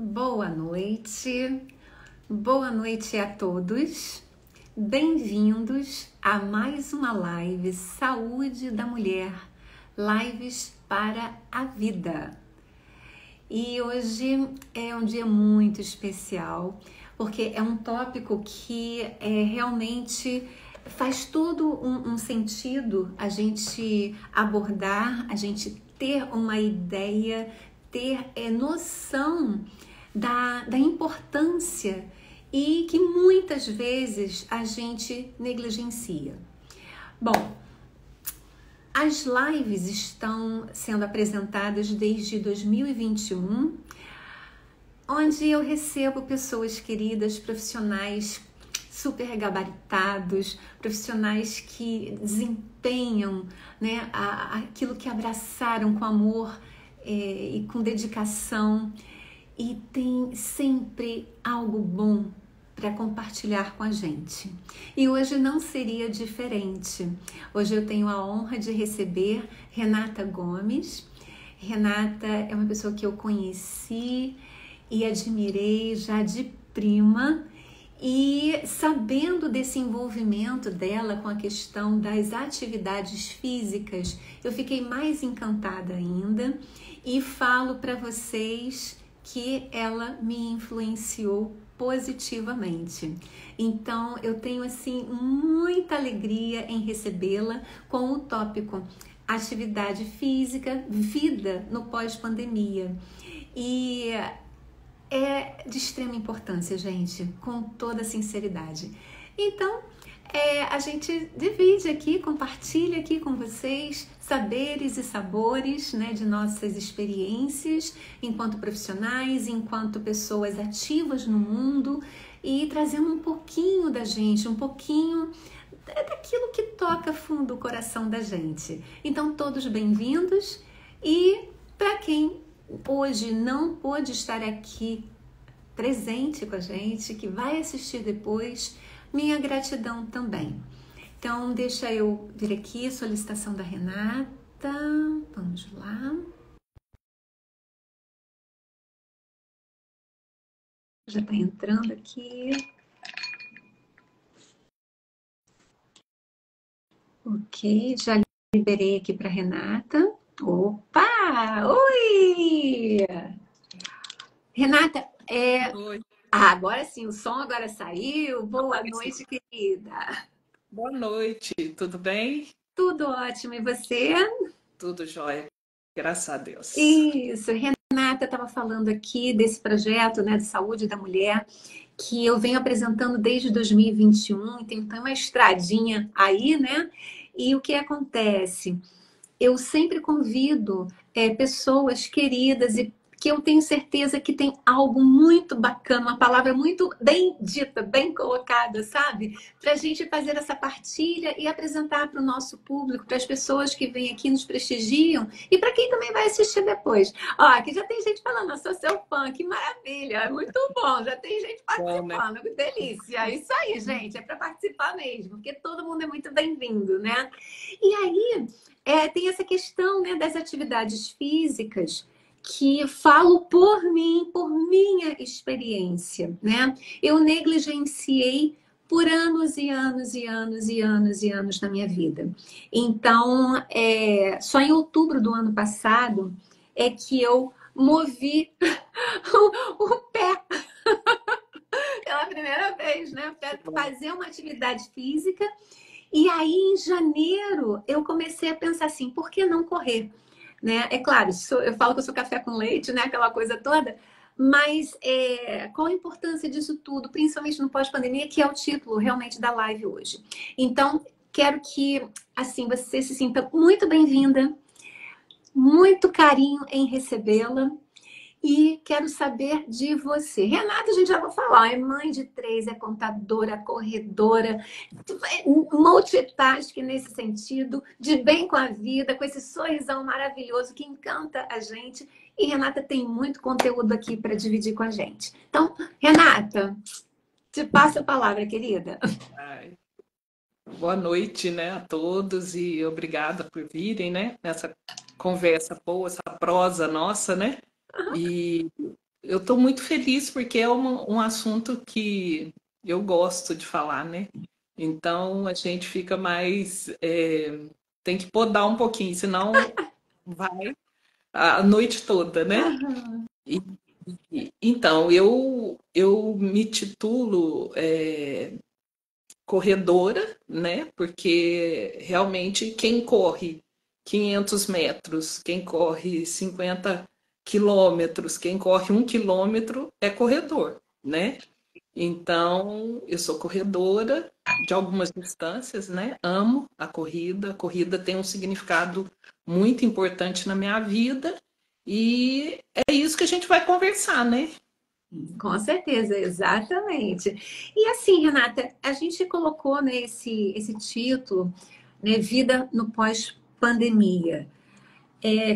Boa noite a todos. Bem-vindos a mais uma live Saúde da Mulher, lives para a vida. E hoje é um dia muito especial, porque é um tópico que realmente faz todo um sentido a gente abordar, a gente ter uma ideia, ter noção da importância e que muitas vezes a gente negligencia. Bom, as lives estão sendo apresentadas desde 2021, onde eu recebo pessoas queridas, profissionais super gabaritados, profissionais que desempenham, né, aquilo que abraçaram com amor e com dedicação, e tem sempre algo bom para compartilhar com a gente. E hoje não seria diferente. Hoje eu tenho a honra de receber Renata Gomes. Renata é uma pessoa que eu conheci e admirei já de prima, e sabendo desse envolvimento dela com a questão das atividades físicas, eu fiquei mais encantada ainda e falo para vocês que ela me influenciou positivamente. Então eu tenho assim muita alegria em recebê-la com o tópico atividade física, vida no pós-pandemia. E é de extrema importância, gente, com toda sinceridade. Então, a gente divide aqui, compartilha aqui com vocês saberes e sabores, né, de nossas experiências enquanto profissionais, enquanto pessoas ativas no mundo, e trazendo um pouquinho da gente, um pouquinho daquilo que toca fundo o coração da gente. Então, todos bem-vindos, e para quem hoje não pôde estar aqui presente com a gente, que vai assistir depois, minha gratidão também. Então, deixa eu vir aqui, solicitação da Renata. Vamos lá. Já está entrando aqui. Ok, já liberei aqui para Renata. Opa! Oi! Renata, Oi. agora sim, o som agora saiu. Boa noite, querida. Boa noite, tudo bem? Tudo ótimo, e você? Tudo jóia, graças a Deus. Isso, Renata estava falando aqui desse projeto, né, de saúde da mulher, que eu venho apresentando desde 2021, e tem uma estradinha aí, né? E o que acontece? Eu sempre convido pessoas queridas e que eu tenho certeza que tem algo muito bacana, uma palavra muito bem dita, bem colocada, sabe? Para a gente fazer essa partilha e apresentar para o nosso público, para as pessoas que vêm aqui nos prestigiam e para quem também vai assistir depois. Ó, aqui já tem gente falando, eu sou seu fã, que maravilha, é muito bom, já tem gente participando, que delícia. É isso aí, gente, é para participar mesmo, porque todo mundo é muito bem-vindo, né? E aí, tem essa questão, né, das atividades físicas, que falo por mim, por minha experiência, né? Eu negligenciei por anos e anos e anos e anos e anos na minha vida. Então, só em outubro do ano passado é que eu movi o pé pela primeira vez, né? Para fazer uma atividade física. E aí, em janeiro, eu comecei a pensar assim, por que não correr? Né? É claro, eu falo que eu sou café com leite, né? Aquela coisa toda, mas qual a importância disso tudo, principalmente no pós-pandemia, que é o título realmente da live hoje. Então, quero que assim você se sinta muito bem-vinda, muito carinho em recebê-la. E quero saber de você. Renata, a gente já vai falar, é mãe de 3, é contadora, corredora, multitask nesse sentido, de bem com a vida, com esse sorrisão maravilhoso que encanta a gente. E Renata tem muito conteúdo aqui para dividir com a gente. Então, Renata, te passo a palavra, querida. Ai, boa noite, né, a todos, e obrigada por virem, né, nessa conversa boa, essa prosa nossa, né? E eu estou muito feliz porque é um assunto que eu gosto de falar, né? Então a gente fica mais. Tem que podar um pouquinho, senão vai a noite toda, né? Aham. E- então, eu me titulo corredora, né? Porque realmente quem corre 500 metros, quem corre 50 quilômetros, quem corre 1 quilômetro é corredor, né? Então, eu sou corredora de algumas distâncias, né? Amo a corrida. A corrida tem um significado muito importante na minha vida e é isso que a gente vai conversar, né? Com certeza, exatamente. E assim, Renata, a gente colocou, né, esse título, né, Vida no Pós-Pandemia.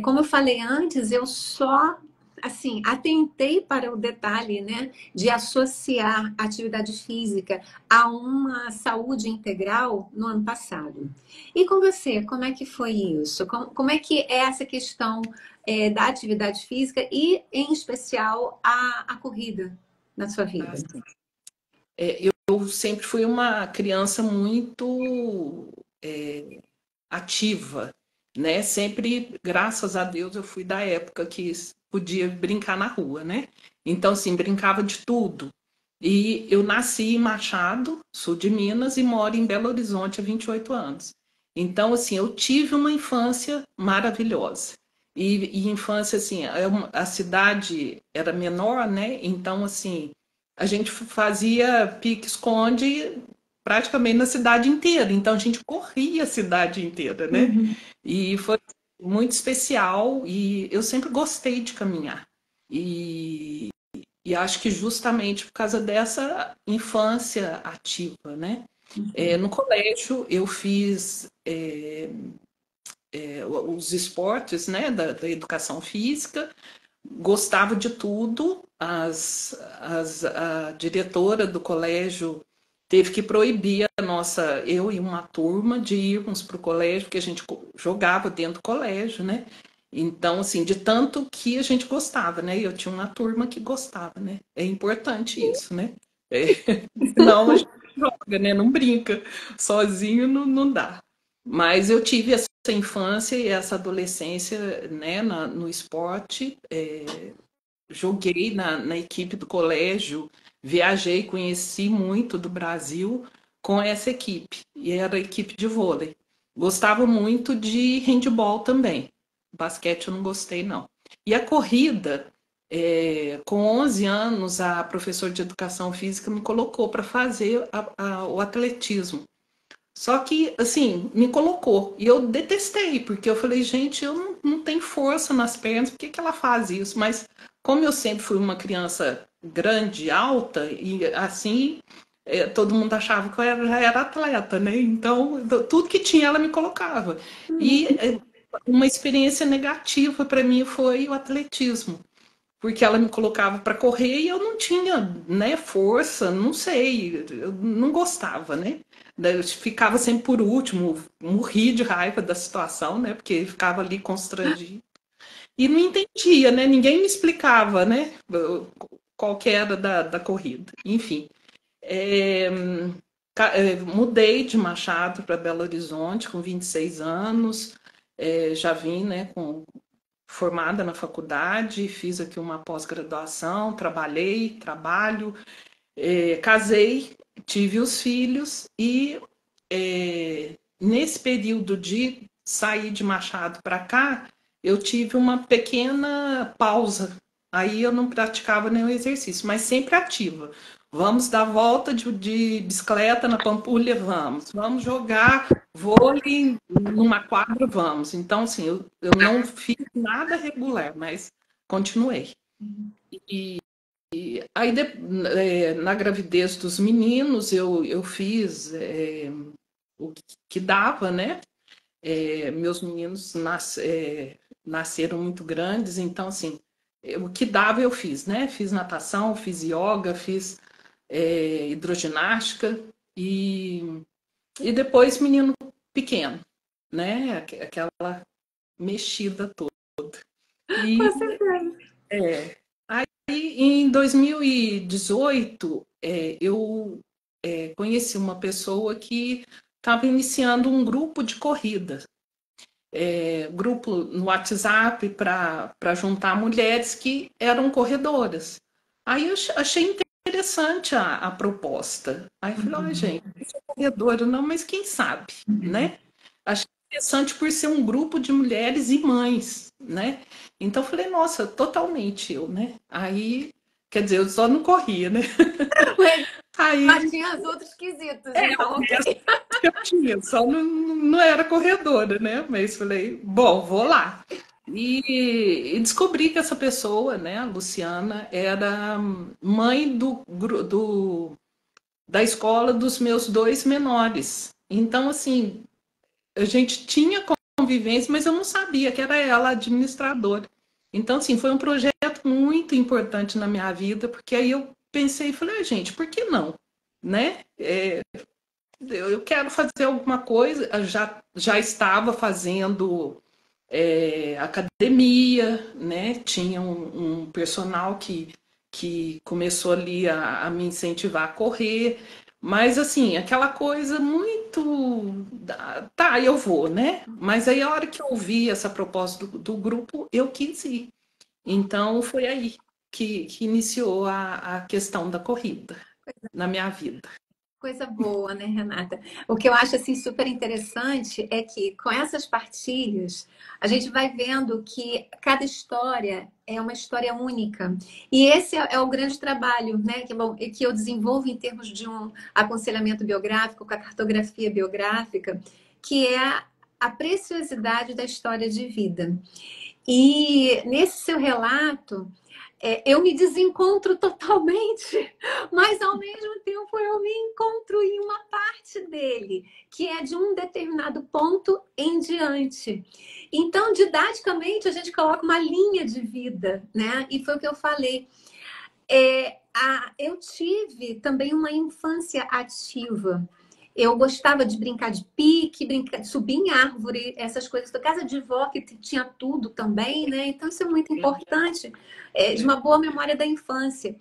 Como eu falei antes, eu só assim atentei para o detalhe, né, de associar a atividade física a uma saúde integral no ano passado. E com você, como é que foi isso? Como é que é essa questão da atividade física e, em especial, a corrida na sua vida? Assim, eu sempre fui uma criança muito ativa, né? Sempre, graças a Deus, eu fui da época que podia brincar na rua, né? Então, assim, brincava de tudo. E eu nasci em Machado, sul de Minas, e moro em Belo Horizonte há 28 anos. Então, assim, eu tive uma infância maravilhosa. E infância, assim, a cidade era menor, né? Então, assim, a gente fazia pique-esconde praticamente na cidade inteira. Então a gente corria a cidade inteira, né? Uhum. E foi muito especial e eu sempre gostei de caminhar. E, e acho que justamente por causa dessa infância ativa, né? No colégio eu fiz os esportes, né, da educação física, gostava de tudo. A diretora do colégio teve que proibir eu e uma turma, de irmos para o colégio, porque a gente jogava dentro do colégio, né? Então, assim, de tanto que a gente gostava, né? Eu tinha uma turma que gostava, né? É importante isso, né? É, senão a gente joga, né? Não brinca. Sozinho não dá. Mas eu tive essa infância e essa adolescência, né, no esporte. Joguei na equipe do colégio, viajei, conheci muito do Brasil com essa equipe, e era a equipe de vôlei. Gostava muito de handball também. Basquete eu não gostei, não. E a corrida, com 11 anos, a professora de educação física me colocou para fazer o atletismo. Só que, assim, me colocou. E eu detestei, porque eu falei, gente, eu não tenho força nas pernas, por que que ela faz isso? Mas, como eu sempre fui uma criança grande, alta, e assim, todo mundo achava que já era atleta, né? Então, tudo que tinha, ela me colocava. E uma experiência negativa para mim foi o atletismo, porque ela me colocava para correr e eu não tinha, né, força, não sei, eu não gostava, né? Daí eu ficava sempre por último, morri de raiva da situação, né? Porque ficava ali constrangido. E não entendia, né? Ninguém me explicava, né? Qual que era da corrida. Enfim, é, mudei de Machado para Belo Horizonte com 26 anos, já vim, né, formada na faculdade, fiz aqui uma pós-graduação, trabalho, casei, tive os filhos e nesse período de sair de Machado para cá, eu tive uma pequena pausa. Aí eu não praticava nenhum exercício, mas sempre ativa. Vamos dar volta de bicicleta na Pampulha? Vamos. Vamos jogar vôlei numa quadra? Vamos. Então, assim, eu não fiz nada regular, mas continuei. Aí, na gravidez dos meninos, eu fiz o que dava, né? Meus meninos nasceram muito grandes, então, assim, o que dava eu fiz, né? Fiz natação, fiz yoga, fiz hidroginástica e depois menino pequeno, né? Aquela mexida toda. Com E certeza. é, em 2018, eu conheci uma pessoa que estava iniciando um grupo de corrida, grupo no WhatsApp para juntar mulheres que eram corredoras. Aí eu achei interessante a proposta. Aí eu falei, olha, gente, não sou corredora não, mas quem sabe, né? Achei interessante por ser um grupo de mulheres e mães, né? Então eu falei, nossa, totalmente eu, né? Aí, quer dizer, eu só não corria, né? Mas Aí tinha os outros quesitos, então ok. eu tinha, só não era corredora, né? Mas falei, bom, vou lá. E descobri que essa pessoa, né, a Luciana, era mãe da escola dos meus dois menores. Então, assim, a gente tinha convivência, mas eu não sabia que era ela a administradora. Então, assim, foi um projeto muito importante na minha vida, porque aí eu pensei e falei, gente, por que não? Né? Eu quero fazer alguma coisa, eu já estava fazendo academia, né? Tinha um personal que começou ali a me incentivar a correr, mas assim, aquela coisa muito. Tá, eu vou, né? Mas aí a hora que eu vi essa proposta do grupo, eu quis ir. Então foi aí que iniciou a questão da corrida na minha vida. Coisa boa, né, Renata? O que eu acho assim super interessante é que com essas partilhas a gente vai vendo que cada história é uma história única. E esse é o grande trabalho, né, que eu desenvolvo em termos de um aconselhamento biográfico, com a cartografia biográfica, que é a preciosidade da história de vida. E nesse seu relato, eu me desencontro totalmente, mas ao mesmo tempo eu me encontro em uma parte dele, que é de um determinado ponto em diante. Então, didaticamente, a gente coloca uma linha de vida, né? E foi o que eu falei. Eu tive também uma infância ativa. Eu gostava de brincar de pique, subir em árvore, essas coisas. Da casa de vó, que tinha tudo também, né? Então, isso é muito importante, de uma boa memória da infância.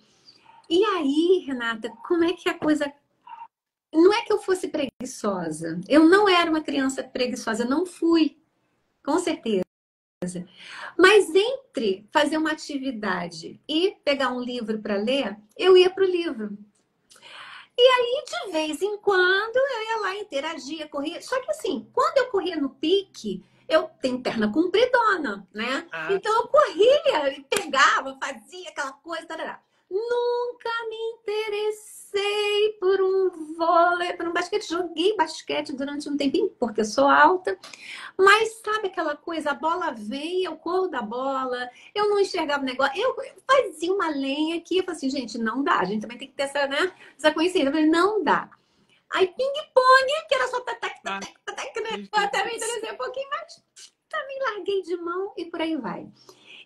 E aí, Renata, como é que a coisa. Não é que eu fosse preguiçosa. Eu não era uma criança preguiçosa, não fui, com certeza. Mas entre fazer uma atividade e pegar um livro para ler, eu ia para o livro. E de vez em quando eu ia lá, interagia, corria. Só que assim, quando eu corria no pique, eu tenho perna compridona, né? Ah, Então eu corria e pegava, fazia aquela coisa. Tarará. Nunca me interessei por um vôlei, por um basquete. Joguei basquete durante um tempinho, porque eu sou alta. Mas sabe aquela coisa, a bola vem, eu corro da bola, eu não enxergava o negócio, eu fazia uma lenha aqui, eu falei assim, gente, não dá, a gente também tem que ter essa, né, essa consciência. Eu falei, não dá. Aí ping-pong, que era só tatec, tatec, tatec, né? Eu até me interessei um pouquinho, mas também larguei de mão e por aí vai.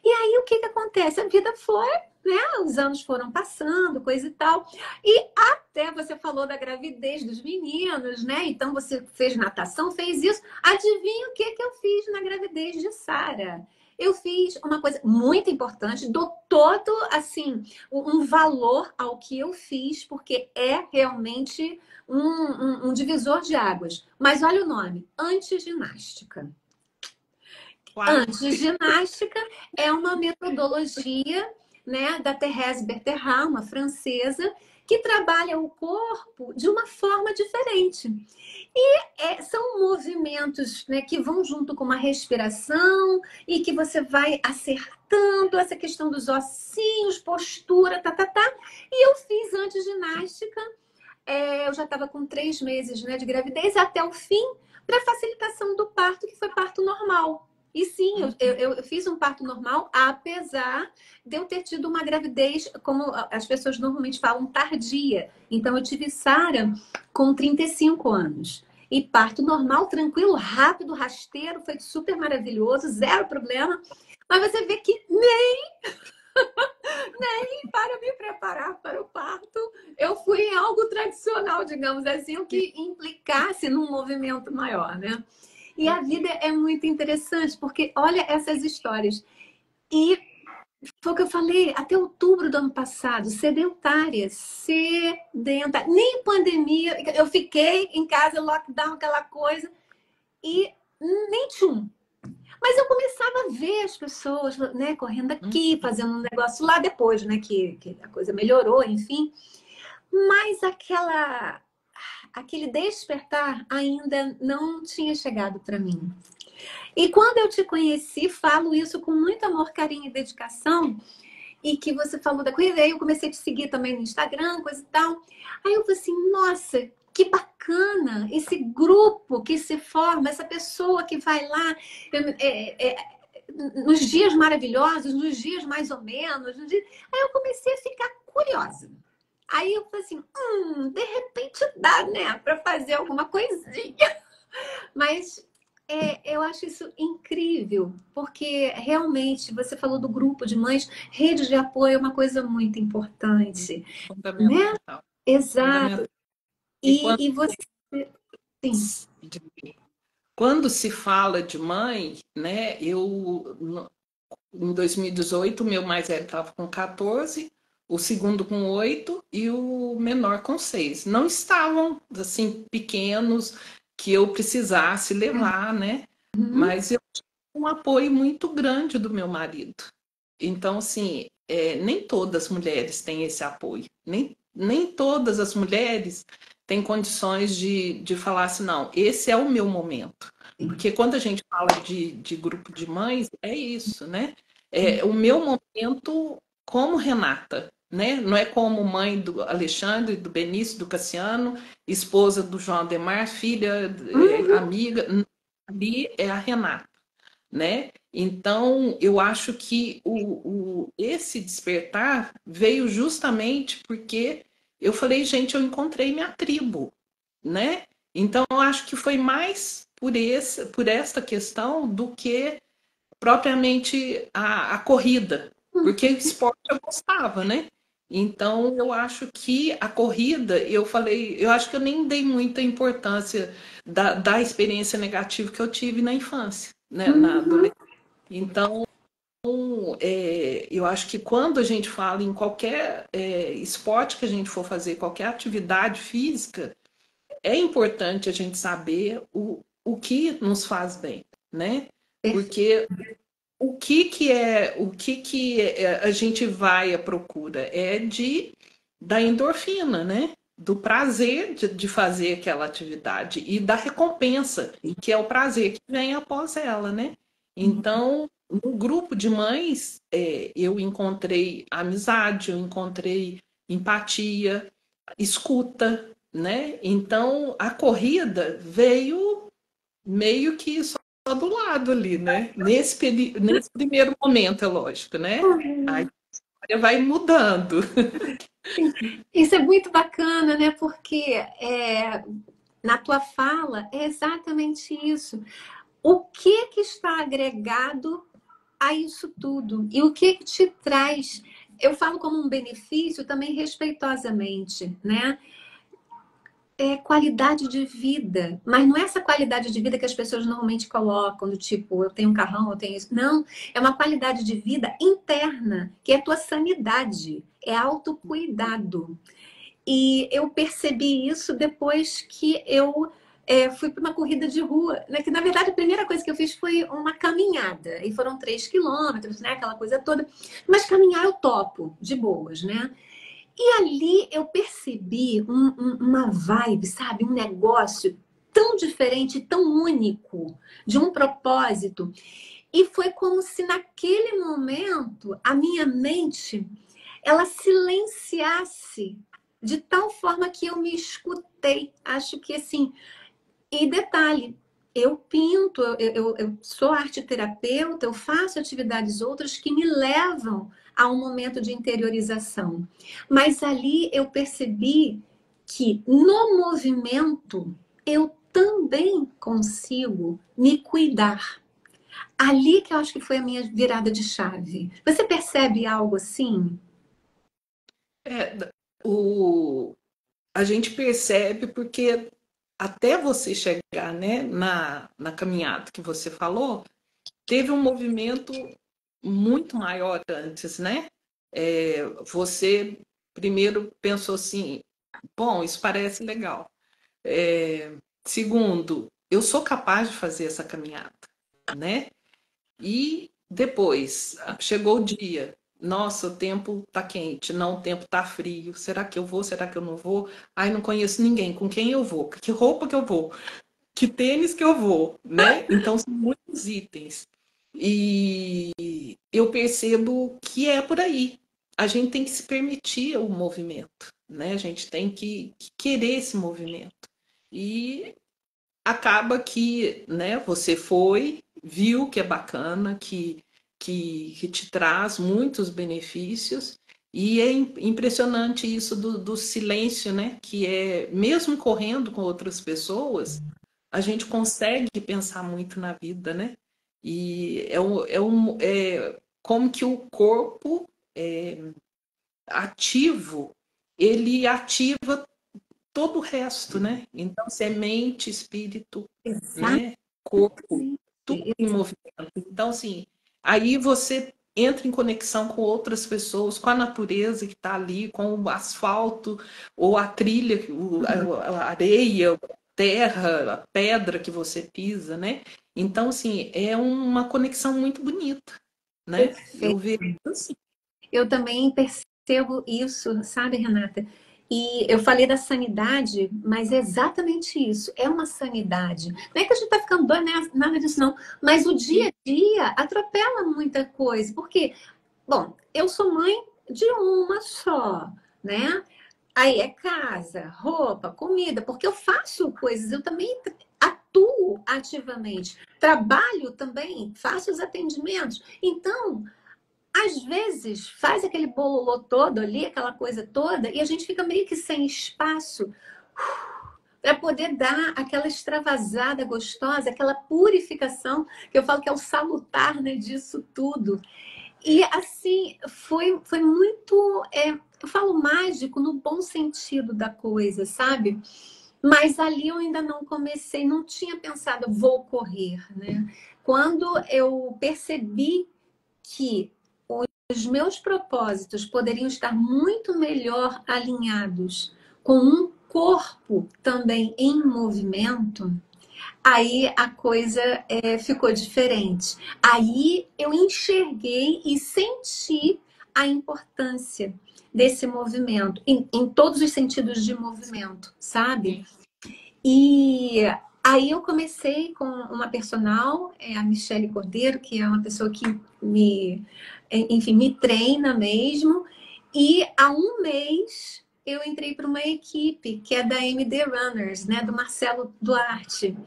E aí o que que acontece? A vida foi, né? Os anos foram passando, coisa e tal. E até você falou da gravidez dos meninos, né? Então você fez natação, fez isso. Adivinha o que que eu fiz na gravidez de Sara? Eu fiz uma coisa muito importante, dou todo assim um valor ao que eu fiz, porque é realmente um divisor de águas. Mas olha o nome: antiginástica. claro. Antiginástica é uma metodologia, né, da Thérèse Bertherat, uma francesa, que trabalha o corpo de uma forma diferente. E são movimentos, né, que vão junto com uma respiração e que você vai acertando essa questão dos ossinhos, postura, tá, tá, tá. E eu fiz antiginástica, eu já estava com 3 meses, né, de gravidez até o fim, para facilitação do parto, que foi parto normal. E sim, eu fiz um parto normal, apesar de eu ter tido uma gravidez, como as pessoas normalmente falam, tardia. Então, eu tive Sara com 35 anos. E parto normal, tranquilo, rápido, rasteiro, foi super maravilhoso, zero problema. Mas você vê que nem para me preparar para o parto, eu fui em algo tradicional, digamos assim, o que implicasse num movimento maior, né? E a vida é muito interessante, porque olha essas histórias. E Foi o que eu falei, até outubro do ano passado, sedentária, sedentária. Nem pandemia, eu fiquei em casa, lockdown, aquela coisa, e nem tchum. Mas eu começava a ver as pessoas, né, correndo Hum, aqui, fazendo um negócio lá depois, né, que a coisa melhorou, enfim. Mas aquele despertar ainda não tinha chegado para mim. E quando eu te conheci, falo isso com muito amor, carinho e dedicação, e que você falou da coisa, aí eu comecei a te seguir também no Instagram, coisa e tal. Aí eu falei assim, nossa, que bacana esse grupo que se forma, essa pessoa que vai lá nos dias maravilhosos, nos dias mais ou menos. Aí eu comecei a ficar curiosa. Aí eu falei assim, de repente dá, né, para fazer alguma coisinha. Mas eu acho isso incrível, porque realmente você falou do grupo de mães, rede de apoio é uma coisa muito importante, né? fundamental, Exato. fundamental. E E você, sim. quando se fala de mãe, né, em 2018, o meu mais velho estava com 14, o segundo com 8 e o menor com 6. Não estavam, assim, pequenos que eu precisasse levar, né? Uhum. Mas eu tive um apoio muito grande do meu marido. Então, assim, nem todas as mulheres têm esse apoio. Nem todas as mulheres têm condições de falar assim, não, esse é o meu momento. Porque quando a gente fala de grupo de mães, é isso, né? É o meu momento como Renata, né? Não é como mãe do Alexandre, do Benício, do Cassiano, esposa do João Ademar, filha, Uhum. amiga. Ali é a Renata, né? Então, eu acho que esse despertar veio justamente porque eu falei, gente, eu encontrei minha tribo, né? Então, eu acho que foi mais por esta questão do que propriamente a corrida, porque esporte eu gostava, né? Então, eu acho que a corrida, eu falei, eu acho que eu nem dei muita importância da experiência negativa que eu tive na infância, né? Na Uhum. adolescência. Então, eu acho que quando a gente fala em qualquer esporte que a gente for fazer, qualquer atividade física, é importante a gente saber o que nos faz bem, né? Perfeito. Porque o que a gente vai à procura é da endorfina, né? Do prazer de fazer aquela atividade e da recompensa, que é o prazer que vem após ela, né? Então, no grupo de mães, eu encontrei amizade, eu encontrei empatia, escuta, né? Então, a corrida veio meio que só do lado ali, né? Nesse primeiro momento, é lógico, né? A história vai mudando. Isso é muito bacana, né? Porque na tua fala é exatamente isso. O que está agregado a isso tudo? E o que te traz? Eu falo como um benefício também respeitosamente, né? É qualidade de vida, mas não é essa qualidade de vida que as pessoas normalmente colocam, do tipo, eu tenho um carrão, eu tenho isso. Não, é uma qualidade de vida interna, que é a tua sanidade, é autocuidado. E eu percebi isso depois que eu fui para uma corrida de rua, né? Que na verdade a primeira coisa que eu fiz foi uma caminhada, e foram 3 quilômetros, né? Aquela coisa toda. Mas caminhar eu topo, de boas, né? E ali eu percebi uma vibe, sabe? Um negócio tão diferente, tão único, de um propósito. E foi como se naquele momento a minha mente ela silenciasse de tal forma que eu me escutei. Acho que assim, e detalhe, eu pinto, eu sou arte terapeuta, eu faço atividades outras que me levam a um momento de interiorização. Mas ali eu percebi que no movimento eu também consigo me cuidar. Ali que eu acho que foi a minha virada de chave. Você percebe algo assim? É, o, a gente percebe porque até você chegar, né, na caminhada que você falou, teve um movimento muito maior antes, né? Você primeiro pensou assim, bom, isso parece legal. Segundo, eu sou capaz de fazer essa caminhada, né? E depois, chegou o dia. Nossa, o tempo tá quente, não, o tempo tá frio. Será que eu vou? Será que eu não vou? Ai, não conheço ninguém. Com quem eu vou? Que roupa que eu vou? Que tênis que eu vou, né? Então são muitos itens. E eu percebo que é por aí. A gente tem que se permitir o movimento, né? A gente tem que querer esse movimento. E acaba que, né, você foi, viu que é bacana, que te traz muitos benefícios, e é impressionante isso do silêncio, né, que é, mesmo correndo com outras pessoas, a gente consegue pensar muito na vida, né, e como que o corpo ativo, ele ativa todo o resto, né? Então, semente, espírito, Exatamente. né? Corpo, tudo em movimento. Então, assim, aí você entra em conexão com outras pessoas, com a natureza que está ali, com o asfalto, ou a trilha, a areia, a terra, a pedra que você pisa, né? Então, assim, é uma conexão muito bonita, né? Eu Perfeito. vejo assim. Eu também percebo isso, sabe, Renata? E eu falei da sanidade, mas é exatamente isso. É uma sanidade. Não é que a gente tá ficando doido, né? Nada disso, não. Mas o dia a dia atropela muita coisa. Porque, bom, eu sou mãe de uma só, né? Aí é casa, roupa, comida, porque eu faço coisas, eu também atuo ativamente. Trabalho também, faço os atendimentos. Então, às vezes faz aquele bololô todo ali, aquela coisa toda, e a gente fica meio que sem espaço para poder dar aquela extravasada gostosa, aquela purificação, que eu falo que é o salutar, né, disso tudo. E assim, foi muito, eu falo mágico no bom sentido da coisa, sabe? Mas ali eu ainda não comecei, não tinha pensado, vou correr, né? Quando eu percebi que os meus propósitos poderiam estar muito melhor alinhados com um corpo também em movimento, aí a coisa ficou diferente. Aí eu enxerguei e senti a importância desse movimento, em todos os sentidos de movimento, sabe? E aí eu comecei com uma personal, a Michele Cordeiro, que é uma pessoa que enfim, me treina mesmo. E há um mês eu entrei para uma equipe que é da MD Runners, né, do Marcelo Duarte.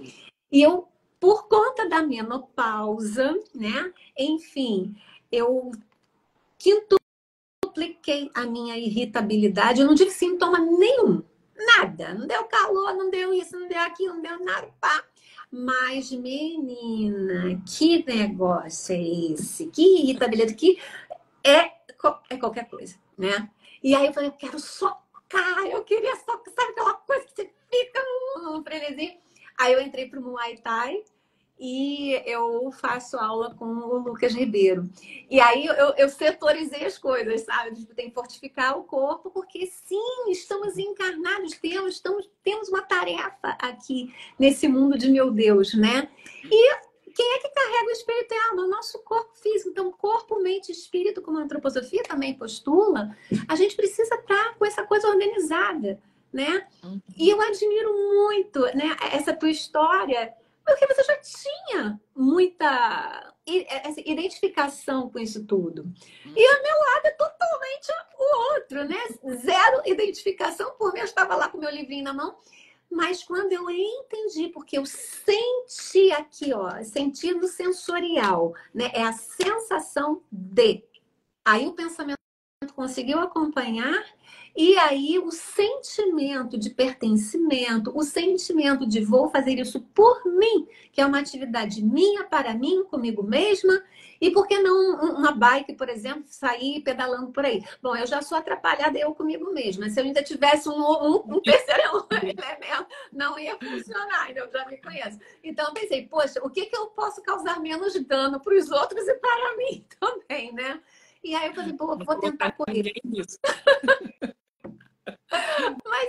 E eu, por conta da menopausa, né, enfim, eu quintupliquei a minha irritabilidade. Eu não tive sintoma nenhum. Nada. Não deu calor, não deu isso, não deu aquilo, não deu nada. Pá. Mas, menina, que negócio é esse? Que irritabilidade, que é qualquer coisa, né? E aí eu falei, eu quero socar, eu queria socar, sabe aquela coisa que você fica no frenesi? Aí eu entrei para o Muay Thai e eu faço aula com o Lucas Ribeiro. E aí eu setorizei as coisas, sabe? Tipo, tem que fortificar o corpo, porque sim, estamos encarnados, temos uma tarefa aqui nesse mundo de meu Deus, né? E quem é que carrega o espírito e alma? O nosso corpo físico. Então, corpo, mente e espírito, como a antroposofia também postula, a gente precisa estar com essa coisa organizada, né? E eu admiro muito, né, essa tua história, porque você já tinha muita essa identificação com isso tudo. E o meu lado é totalmente o outro, né? Zero identificação. Por mim, eu estava lá com meu livrinho na mão. Mas quando eu entendi, porque eu senti aqui, ó, sentido sensorial, né? É a sensação de. Aí o pensamento conseguiu acompanhar, e aí o sentimento de pertencimento, o sentimento de vou fazer isso por mim, que é uma atividade minha, para mim, comigo mesma, e por que não uma bike, por exemplo, sair pedalando por aí? Bom, eu já sou atrapalhada eu comigo mesma. Se eu ainda tivesse um terceiro elemento, não ia funcionar, eu já me conheço. Então eu pensei, poxa, o que que eu posso causar menos dano para os outros e para mim também, né? E aí eu falei, pô, Não vou tentar colocar correr. ninguém nisso. Mas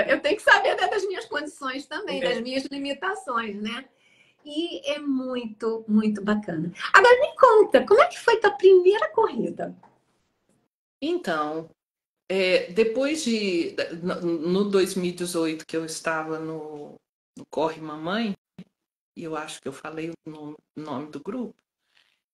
eu tenho que saber das minhas condições também, das É. minhas limitações, né? E é muito, muito bacana. Agora me conta, como é que foi tua primeira corrida? Então, depois no 2018 que eu estava no Corre Mamãe, e eu acho que eu falei o nome do grupo,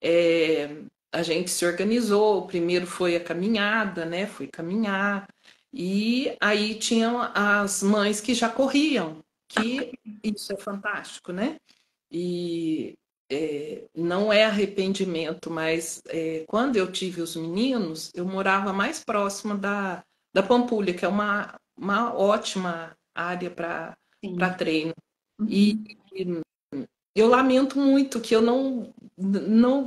é, a gente se organizou. Primeiro foi a caminhada, né? Fui caminhar. E aí tinham as mães que já corriam, que isso é fantástico, né? E não é arrependimento, mas quando eu tive os meninos, eu morava mais próximo da Pampulha, que é uma ótima área para Sim. treino. E Uhum. eu lamento muito que eu não,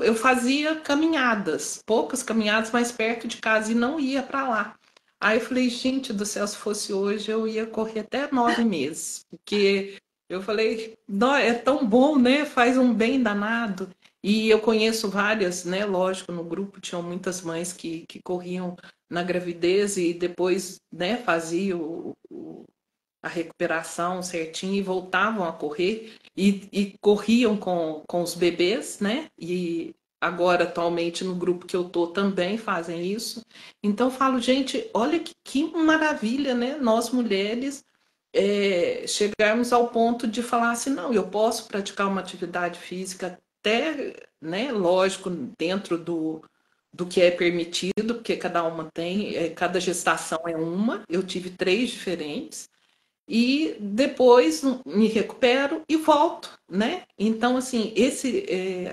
eu fazia caminhadas, poucas caminhadas mais perto de casa e não ia para lá. Aí eu falei, gente do céu, se fosse hoje eu ia correr até 9 meses, porque eu falei, "Nó, é tão bom, né? Faz um bem danado." E eu conheço várias, né? Lógico, no grupo tinham muitas mães que corriam na gravidez e depois, né, faziam a recuperação certinho e voltavam a correr e corriam com os bebês, né? E agora, atualmente, no grupo que eu tô também fazem isso. Então, eu falo, gente, olha que maravilha, né? Nós mulheres chegarmos ao ponto de falar assim, não, eu posso praticar uma atividade física até, né? Lógico, dentro do que é permitido, porque cada uma tem, cada gestação é uma. Eu tive 3 diferentes e depois me recupero e volto, né? Então, assim,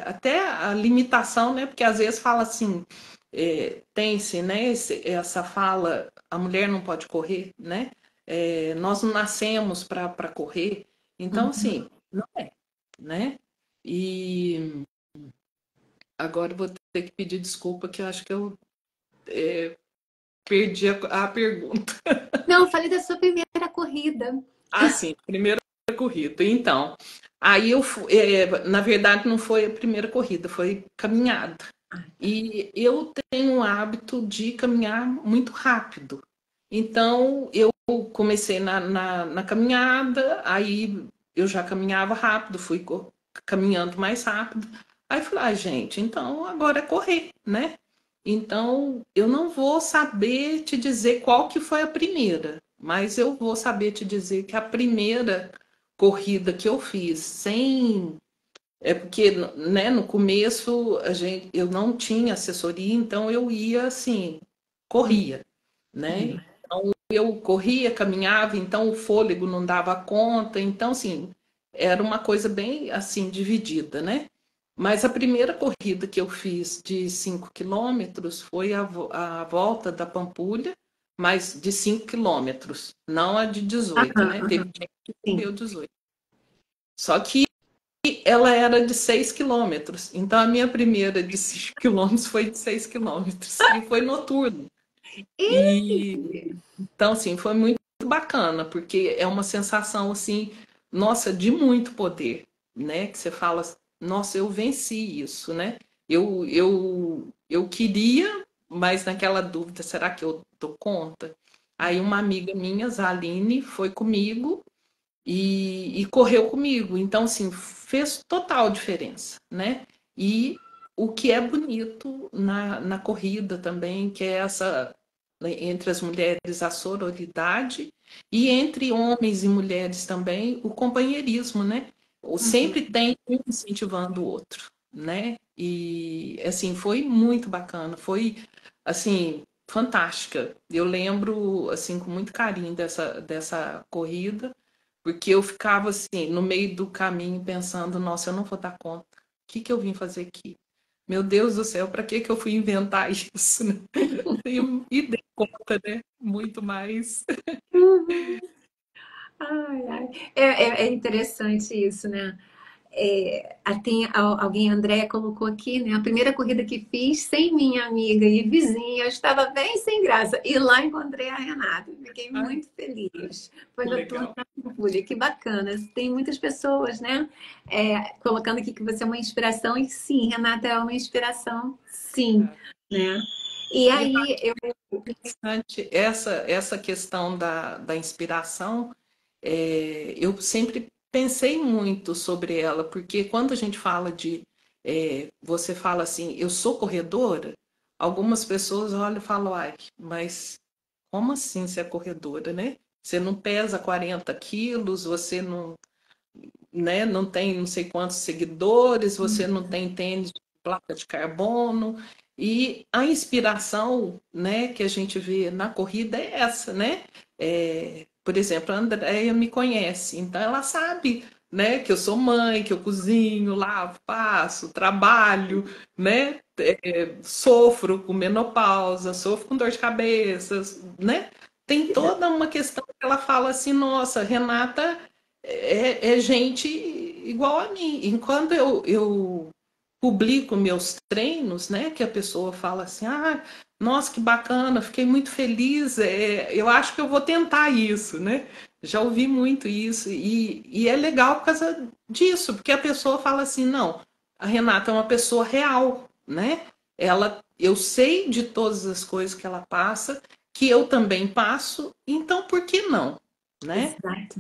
até a limitação, né? Porque às vezes fala assim, tem-se, né? Essa fala, a mulher não pode correr, né? Nós não nascemos para correr. Então, Uhum. assim, não é, né? E agora eu vou ter que pedir desculpa, que eu acho que eu perdi a pergunta. Não, eu falei da sua primeira corrida. Ah, sim, primeira corrida. Então, aí na verdade, não foi a primeira corrida, foi caminhada. E eu tenho o hábito de caminhar muito rápido. Então, eu comecei na caminhada, aí eu já caminhava rápido, fui caminhando mais rápido. Aí falei, ah, gente, então agora é correr, né? Então, eu não vou saber te dizer qual que foi a primeira, mas eu vou saber te dizer que a primeira corrida que eu fiz sem. É porque, né, no começo eu não tinha assessoria, então eu ia assim, corria, né? Sim. Então eu corria, caminhava, então o fôlego não dava conta, então assim, era uma coisa bem assim dividida, né? Mas a primeira corrida que eu fiz de 5 quilômetros foi a volta da Pampulha, mas de 5 quilômetros, não a de 18, Aham, né? Teve aham. gente que Sim. correu 18. Só que ela era de 6 quilômetros. Então, a minha primeira de 5 quilômetros foi de 6 quilômetros. E foi noturno. E então, assim, foi muito bacana, porque é uma sensação, assim, nossa, de muito poder, né? Que você fala, nossa, eu venci isso, né? Eu queria, mas naquela dúvida, será que eu dou conta? Aí uma amiga minha, Zaline, foi comigo e correu comigo. Então, assim, fez total diferença, né? E o que é bonito na corrida também, que é essa, né, entre as mulheres, a sororidade, e entre homens e mulheres também, o companheirismo, né? Sempre Uhum. tem um incentivando o outro, né? E, assim, foi muito bacana, foi, assim, fantástica. Eu lembro, assim, com muito carinho dessa corrida, porque eu ficava assim, no meio do caminho, pensando, nossa, eu não vou dar conta. O que eu vim fazer aqui? meu Deus do céu, para que que eu fui inventar isso, né? E dei conta, né? Muito mais. Uhum. Ai, ai. É interessante isso, né? Tem alguém, a Andréia colocou aqui, né? A primeira corrida que fiz sem minha amiga e vizinha, eu estava bem sem graça. E lá encontrei a Renata. Fiquei Ai, muito feliz. Foi que na turma legal. da Pampulha. Que bacana. Tem muitas pessoas, né? Colocando aqui que você é uma inspiração. E sim, Renata é uma inspiração. Sim, né? E E aí, eu... interessante essa questão da inspiração, eu sempre pensei muito sobre ela, porque quando a gente fala você fala assim, eu sou corredora, algumas pessoas olham e falam, ai, mas como assim você é corredora, né? Você não pesa 40 quilos, você não, né, não tem não sei quantos seguidores, você não tem tênis de placa de carbono. E a inspiração, né, que a gente vê na corrida é essa, né? Por exemplo, a Andrea me conhece, então ela sabe, né, que eu sou mãe, que eu cozinho, lavo, passo, trabalho, né? Sofro com menopausa, sofro com dor de cabeça, né? Tem toda uma questão que ela fala assim, nossa, Renata é gente igual a mim. Enquanto eu publico meus treinos, né, que a pessoa fala assim, ah, nossa, que bacana, fiquei muito feliz, eu acho que eu vou tentar isso, né? Já ouvi muito isso, e é legal por causa disso, porque a pessoa fala assim, não, a Renata é uma pessoa real, né? Eu sei de todas as coisas que ela passa, que eu também passo, então por que não, né? Exato.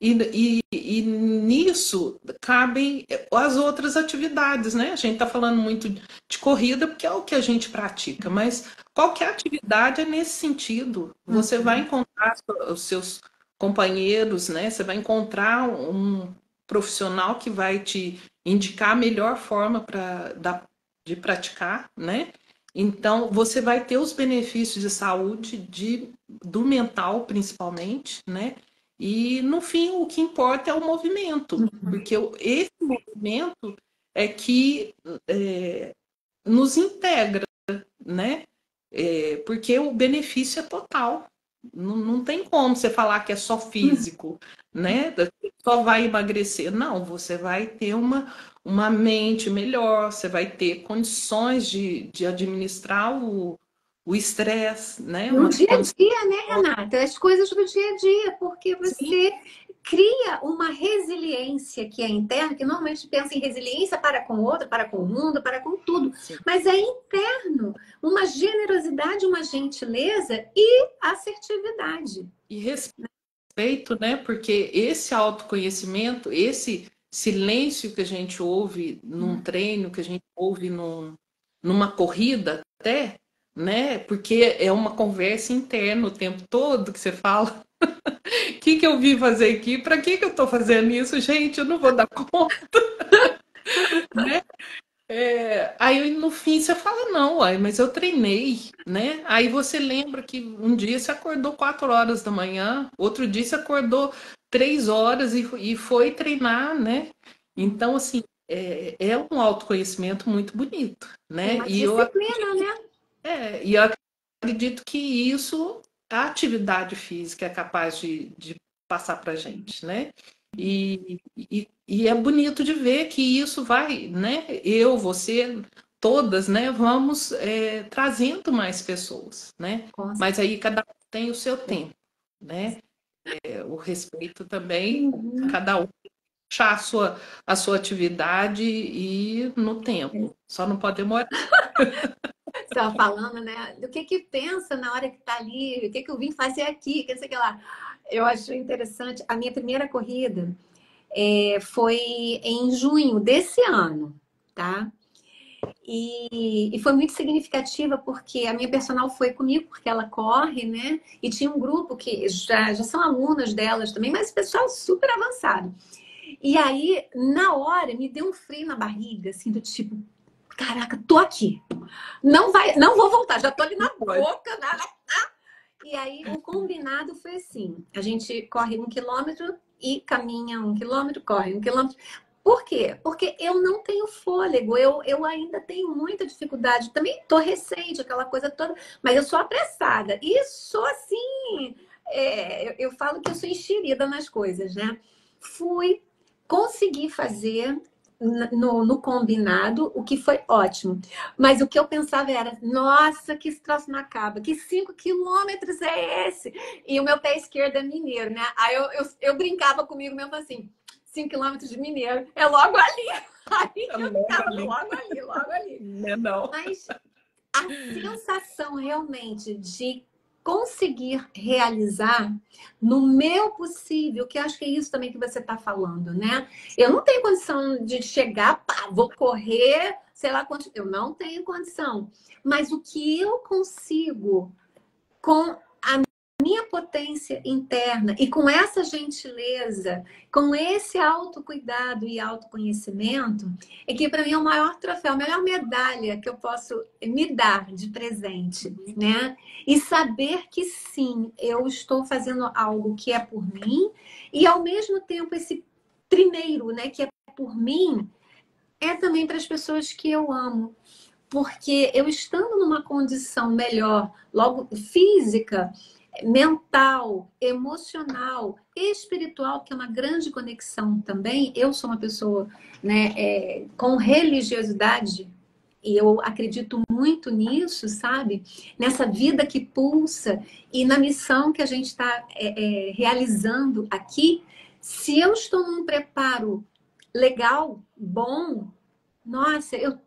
E nisso cabem as outras atividades, né? A gente está falando muito de corrida porque é o que a gente pratica, mas qualquer atividade é nesse sentido. Você vai encontrar os seus companheiros, né? Você vai encontrar um profissional que vai te indicar a melhor forma de praticar, né? Então, você vai ter os benefícios de saúde, do mental principalmente, né? E no fim, o que importa é o movimento, porque esse movimento é que nos integra, né? Porque o benefício é total. Não tem como você falar que é só físico, né? Só vai emagrecer. Não, você vai ter uma mente melhor, você vai ter condições de administrar o estresse, né? No Uma dia a condição. dia, né, Renata? As coisas do dia a dia, porque Sim, você cria uma resiliência que é interna, que normalmente pensa em resiliência para com o outro, para com o mundo, para com tudo, sim. mas é interno, uma generosidade, uma gentileza e assertividade. E respeito, né? Porque esse autoconhecimento, esse silêncio que a gente ouve num treino, que a gente ouve numa corrida até, né? Porque é uma conversa interna o tempo todo que você fala. O que eu vim fazer aqui? Para que eu estou fazendo isso? Gente, eu não vou dar conta, né? Aí no fim você fala, não, uai, mas eu treinei, né? Aí você lembra que um dia você acordou 4 horas da manhã, outro dia você acordou 3 horas e foi treinar, né? Então, assim, é um autoconhecimento muito bonito, né? Uma disciplina, né? E eu acredito que isso a atividade física é capaz de passar para a gente, né? E é bonito de ver que isso vai, né? Eu, você, todas, né? Vamos trazendo mais pessoas, né? Com Mas aí cada um tem o seu tempo, né? O respeito também, certeza. cada um achar a sua atividade e no tempo. Só não pode demorar. Você estava falando, né? Do que pensa na hora que está ali, o que eu vim fazer aqui, que sei que lá. Eu acho interessante. A minha primeira corrida foi em junho desse ano, tá? E foi muito significativa porque a minha personal foi comigo, porque ela corre, né? E tinha um grupo que já são alunas delas também, mas pessoal super avançado. E aí, na hora, me deu um frio na barriga, assim, do tipo, caraca, tô aqui. Não vou voltar, já tô ali Não na pode. boca, E aí o combinado foi assim: a gente corre 1 quilômetro e caminha 1 quilômetro, corre 1 quilômetro. Por quê? Porque eu não tenho fôlego, eu ainda tenho muita dificuldade. Também estou recente, aquela coisa toda, mas eu sou apressada. E sou assim, eu falo que eu sou enxerida nas coisas, né? Fui conseguir fazer no combinado, o que foi ótimo. Mas o que eu pensava era, nossa, que esse troço não acaba, que 5 quilômetros é esse? E o meu pé esquerdo é mineiro, né? Aí eu brincava comigo mesmo assim. 5 quilômetros de Mineiro. É logo ali. Aí É eu logo ficava ali. logo ali, logo ali. Né, não. Mas a sensação realmente de conseguir realizar no meu possível, que acho que é isso também que você está falando, né? Eu não tenho condição de chegar, pá, vou correr, sei lá quanto. Eu não tenho condição. Mas o que eu consigo com minha potência interna e com essa gentileza, com esse autocuidado e autoconhecimento, é que para mim é o maior troféu, a melhor medalha que eu posso me dar de presente, né? E saber que sim, eu estou fazendo algo que é por mim e ao mesmo tempo esse primeiro, né, que é por mim, é também para as pessoas que eu amo. Porque eu estando numa condição melhor, logo física, mental, emocional, espiritual, que é uma grande conexão também. Eu sou uma pessoa, né, com religiosidade e eu acredito muito nisso, sabe? Nessa vida que pulsa e na missão que a gente está realizando aqui. Se eu estou num preparo legal, bom, nossa, eu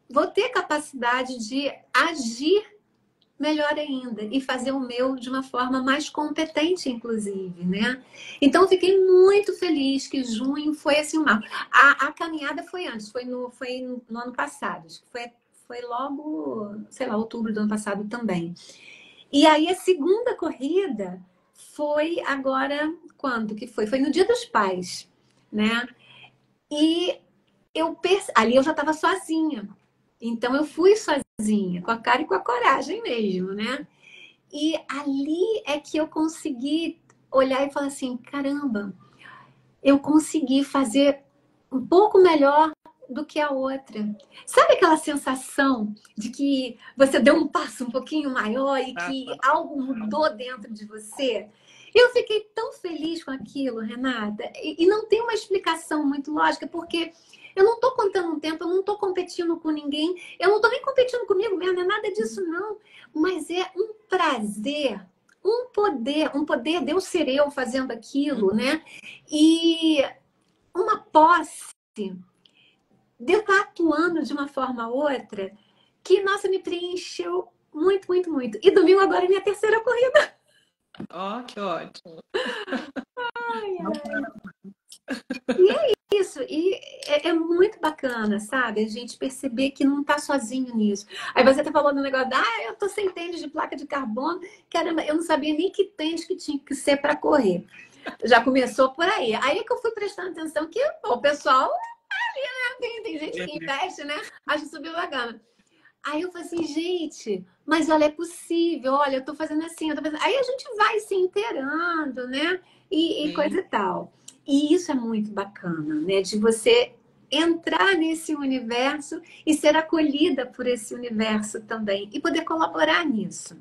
vou ter capacidade de agir melhor ainda e fazer o meu de uma forma mais competente, inclusive, né? Então, eu fiquei muito feliz que junho foi assim uma. A caminhada foi antes, foi no ano passado, acho que foi logo, sei lá, outubro do ano passado também. E aí a segunda corrida foi agora, quando que foi? Foi no Dia dos Pais, né? E ali eu já estava sozinha. Então eu fui sozinha, com a cara e com a coragem mesmo, né? E ali é que eu consegui olhar e falar assim: caramba, eu consegui fazer um pouco melhor do que a outra. Sabe aquela sensação de que você deu um passo um pouquinho maior e Tá? que algo mudou dentro de você? Eu fiquei tão feliz com aquilo, Renata, e não tem uma explicação muito lógica, porque eu não estou contando um tempo, eu não estou competindo com ninguém, eu não estou nem competindo comigo mesmo, não é nada disso, não. Mas é um prazer, um poder de eu ser eu fazendo aquilo, né? E uma posse de eu estar atuando de uma forma ou outra que, nossa, me preencheu muito, muito, muito. E domingo agora é minha terceira corrida. Ó, que ótimo. Ai, Não, e é isso, e é muito bacana, sabe? A gente perceber que não tá sozinho nisso. Aí você tá falando um negócio, eu tô sem tênis de placa de carbono. Caramba, eu não sabia nem que tênis que tinha que ser para correr. Já começou por aí. Aí é que eu fui prestando atenção que o pessoal, tem gente que investe, né? Acho super bacana. Aí eu falei assim, gente, mas olha, é possível, olha, eu tô fazendo assim, eu tô fazendo. Aí a gente vai se inteirando, né? E sim. coisa e tal. E isso é muito bacana, né? De você entrar nesse universo e ser acolhida por esse universo também. E poder colaborar nisso.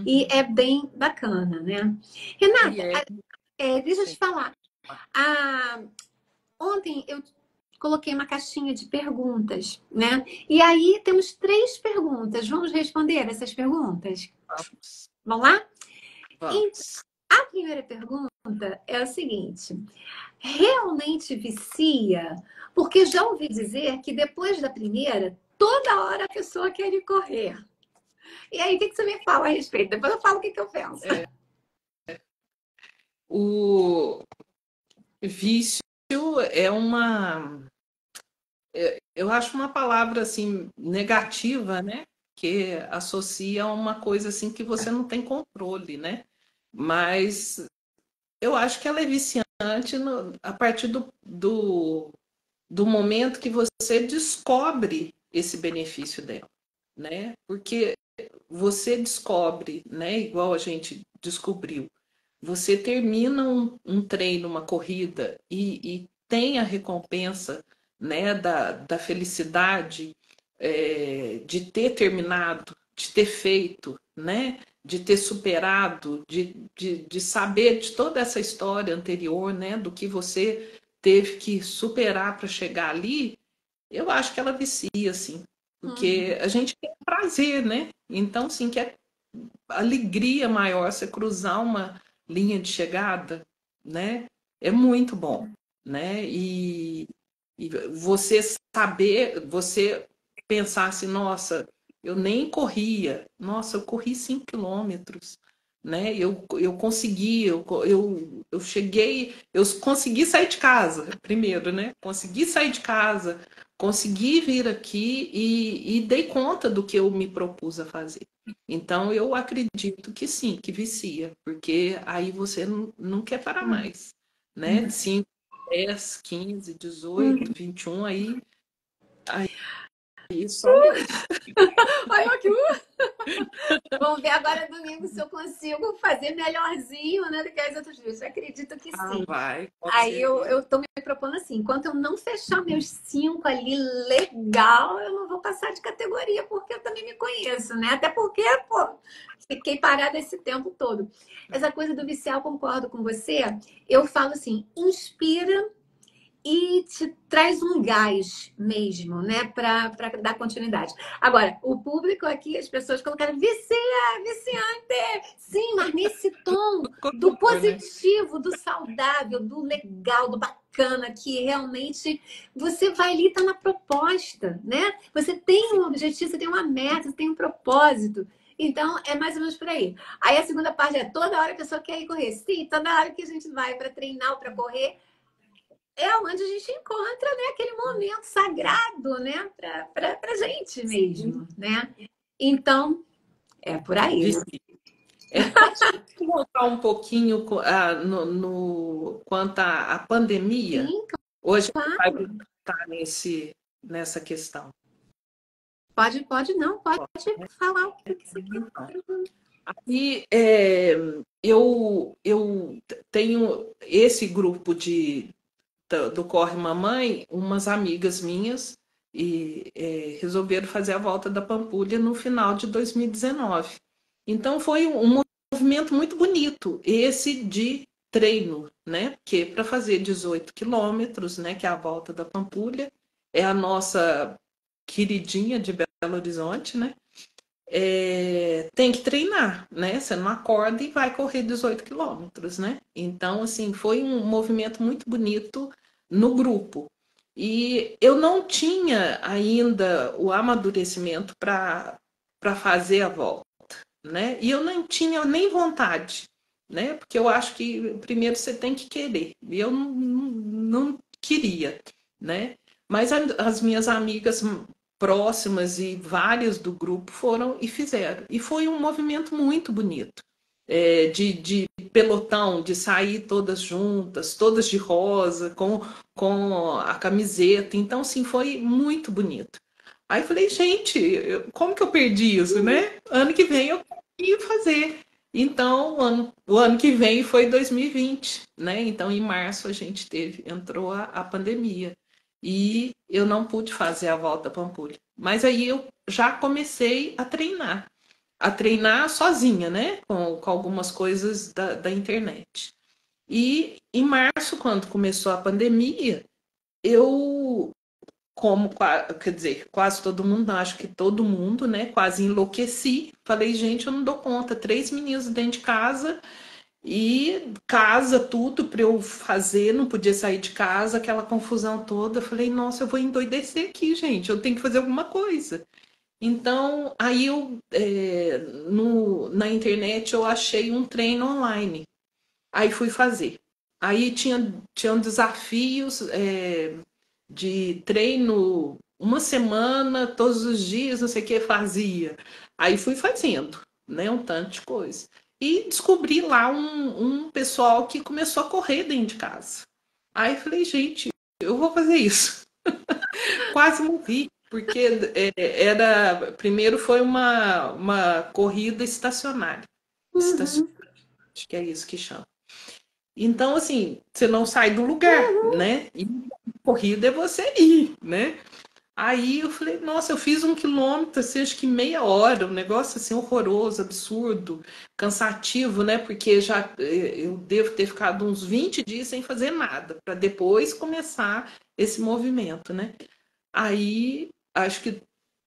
E Uhum. é bem bacana, né? E Renata, é, deixa eu sim. te falar. A, Ontem eu coloquei uma caixinha de perguntas, né? E aí temos 3 perguntas. Vamos responder essas perguntas? Vamos. Vamos lá? Então, Vamos. a primeira pergunta é o seguinte: realmente vicia? Porque já ouvi dizer que depois da primeira, toda hora a pessoa quer ir correr. E aí, o que você me fala a respeito? Depois eu falo o que eu penso. É, o vício é uma, eu acho uma palavra assim negativa, né? Que associa a uma coisa assim que você não tem controle, né? Mas eu acho que ela é viciante a partir do momento que você descobre esse benefício dela, né? Porque você descobre, né? Igual a gente descobriu, você termina um treino, uma corrida e tem a recompensa, né, da felicidade, de ter terminado, de ter feito, né, de ter superado, de saber de toda essa história anterior, né, do que você teve que superar para chegar ali, eu acho que ela vicia, assim, porque a gente quer prazer, né? Então, assim, quer alegria maior você cruzar uma linha de chegada, né? É muito bom, né? E você saber, você pensar assim, nossa, eu nem corria, nossa, eu corri 5 km, né? Eu consegui, eu cheguei, eu consegui sair de casa primeiro, né? Consegui sair de casa, consegui vir aqui e dei conta do que eu me propus a fazer. Então, eu acredito que sim, que vicia, porque aí você não quer parar mais, né? De 5, 10, 15, 18, 21, aí só Deus. Olha que vamos ver agora domingo se eu consigo fazer melhorzinho, né, do que as outras vezes. Eu acredito que Ah, sim. vai, com Aí certeza. eu tô me propondo assim, enquanto eu não fechar meus 5 ali legal, eu não vou passar de categoria, porque eu também me conheço, né? Até porque, pô, fiquei parada esse tempo todo. Essa coisa do viciar, eu concordo com você. Eu falo assim, inspira e te traz um gás mesmo, né, para dar continuidade. Agora, o público aqui, as pessoas colocaram viciante, sim, mas nesse tom do Concordo, né? positivo, do saudável, do legal, do bacana, que realmente você vai ali, tá na proposta, né? Você tem Sim. um objetivo, você tem uma meta, você tem um propósito. Então, é mais ou menos por aí. Aí a segunda parte é toda hora a pessoa quer ir correr. Sim, toda hora que a gente vai para treinar ou para correr, é onde a gente encontra, né, aquele momento sagrado, né, para gente mesmo, né? Então, é por aí. Vicia. Posso voltar um pouquinho quanto à pandemia? Sim, Hoje a gente vai claro. voltar nessa questão. Pode não, pode falar o que você quer. Então, e eu tenho esse grupo do Corre Mamãe, umas amigas minhas, e resolveram fazer a volta da Pampulha no final de 2019. Então foi um movimento muito bonito, esse de treino, né? Porque para fazer 18 quilômetros, né, que é a volta da Pampulha, é a nossa queridinha de Belo Horizonte, né? Tem que treinar, né? Você não acorda e vai correr 18 quilômetros, né? Então, assim, foi um movimento muito bonito no grupo. E eu não tinha ainda o amadurecimento para fazer a volta, né? E eu não tinha nem vontade, né? Porque eu acho que primeiro você tem que querer. E eu não queria, né? Mas as minhas amigas próximas e várias do grupo foram e fizeram. E foi um movimento muito bonito. De pelotão, de sair todas juntas, todas de rosa, com a camiseta. Então, sim, foi muito bonito. Aí eu falei, gente, como que eu perdi isso, né? Ano que vem eu ia fazer. Então, o ano que vem foi 2020, né? Então, em março a gente entrou a pandemia. E eu não pude fazer a volta à Pampulha. Mas aí eu já comecei a treinar sozinha, né? Com algumas coisas da internet. E em março, quando começou a pandemia, eu quer dizer, quase todo mundo, acho que todo mundo, né? Quase enlouqueci. Falei, gente, eu não dou conta. 3 meninos dentro de casa e casa, tudo para eu fazer, não podia sair de casa, aquela confusão toda. Falei, nossa, eu vou endoidecer aqui, gente. Eu tenho que fazer alguma coisa. Então, aí na internet eu achei um treino online. Aí fui fazer. Aí tinham desafios de treino uma semana, todos os dias, não sei o que fazia. Aí fui fazendo, né, um tanto de coisa. E descobri lá um pessoal que começou a correr dentro de casa. Aí falei, gente, eu vou fazer isso. Quase morri, porque primeiro foi uma corrida estacionária. Uhum. Acho que é isso que chama. Então, assim, você não sai do lugar, né? E corrida é você ir, né? Aí eu falei, nossa, eu fiz 1 quilômetro, assim, acho que meia hora, um negócio assim horroroso, absurdo, cansativo, né? Porque já eu devo ter ficado uns 20 dias sem fazer nada, para depois começar esse movimento, né? Aí acho que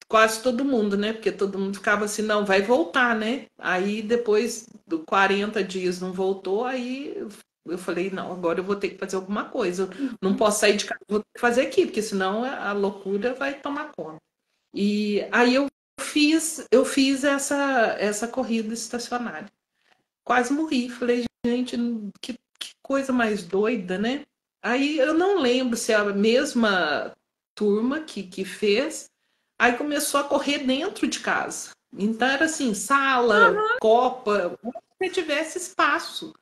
quase todo mundo, né? Porque todo mundo ficava assim, não, vai voltar, né? Aí depois do 40 dias não voltou, aí eu falei, não, agora eu vou ter que fazer alguma coisa. Eu não posso sair de casa, vou ter que fazer aqui, porque senão a loucura vai tomar conta. E aí eu fiz essa corrida estacionária. Quase morri. Falei, gente, que coisa mais doida, né? Aí eu não lembro se é a mesma turma que fez. Aí começou a correr dentro de casa. Então era assim, sala, copa, onde você tivesse espaço.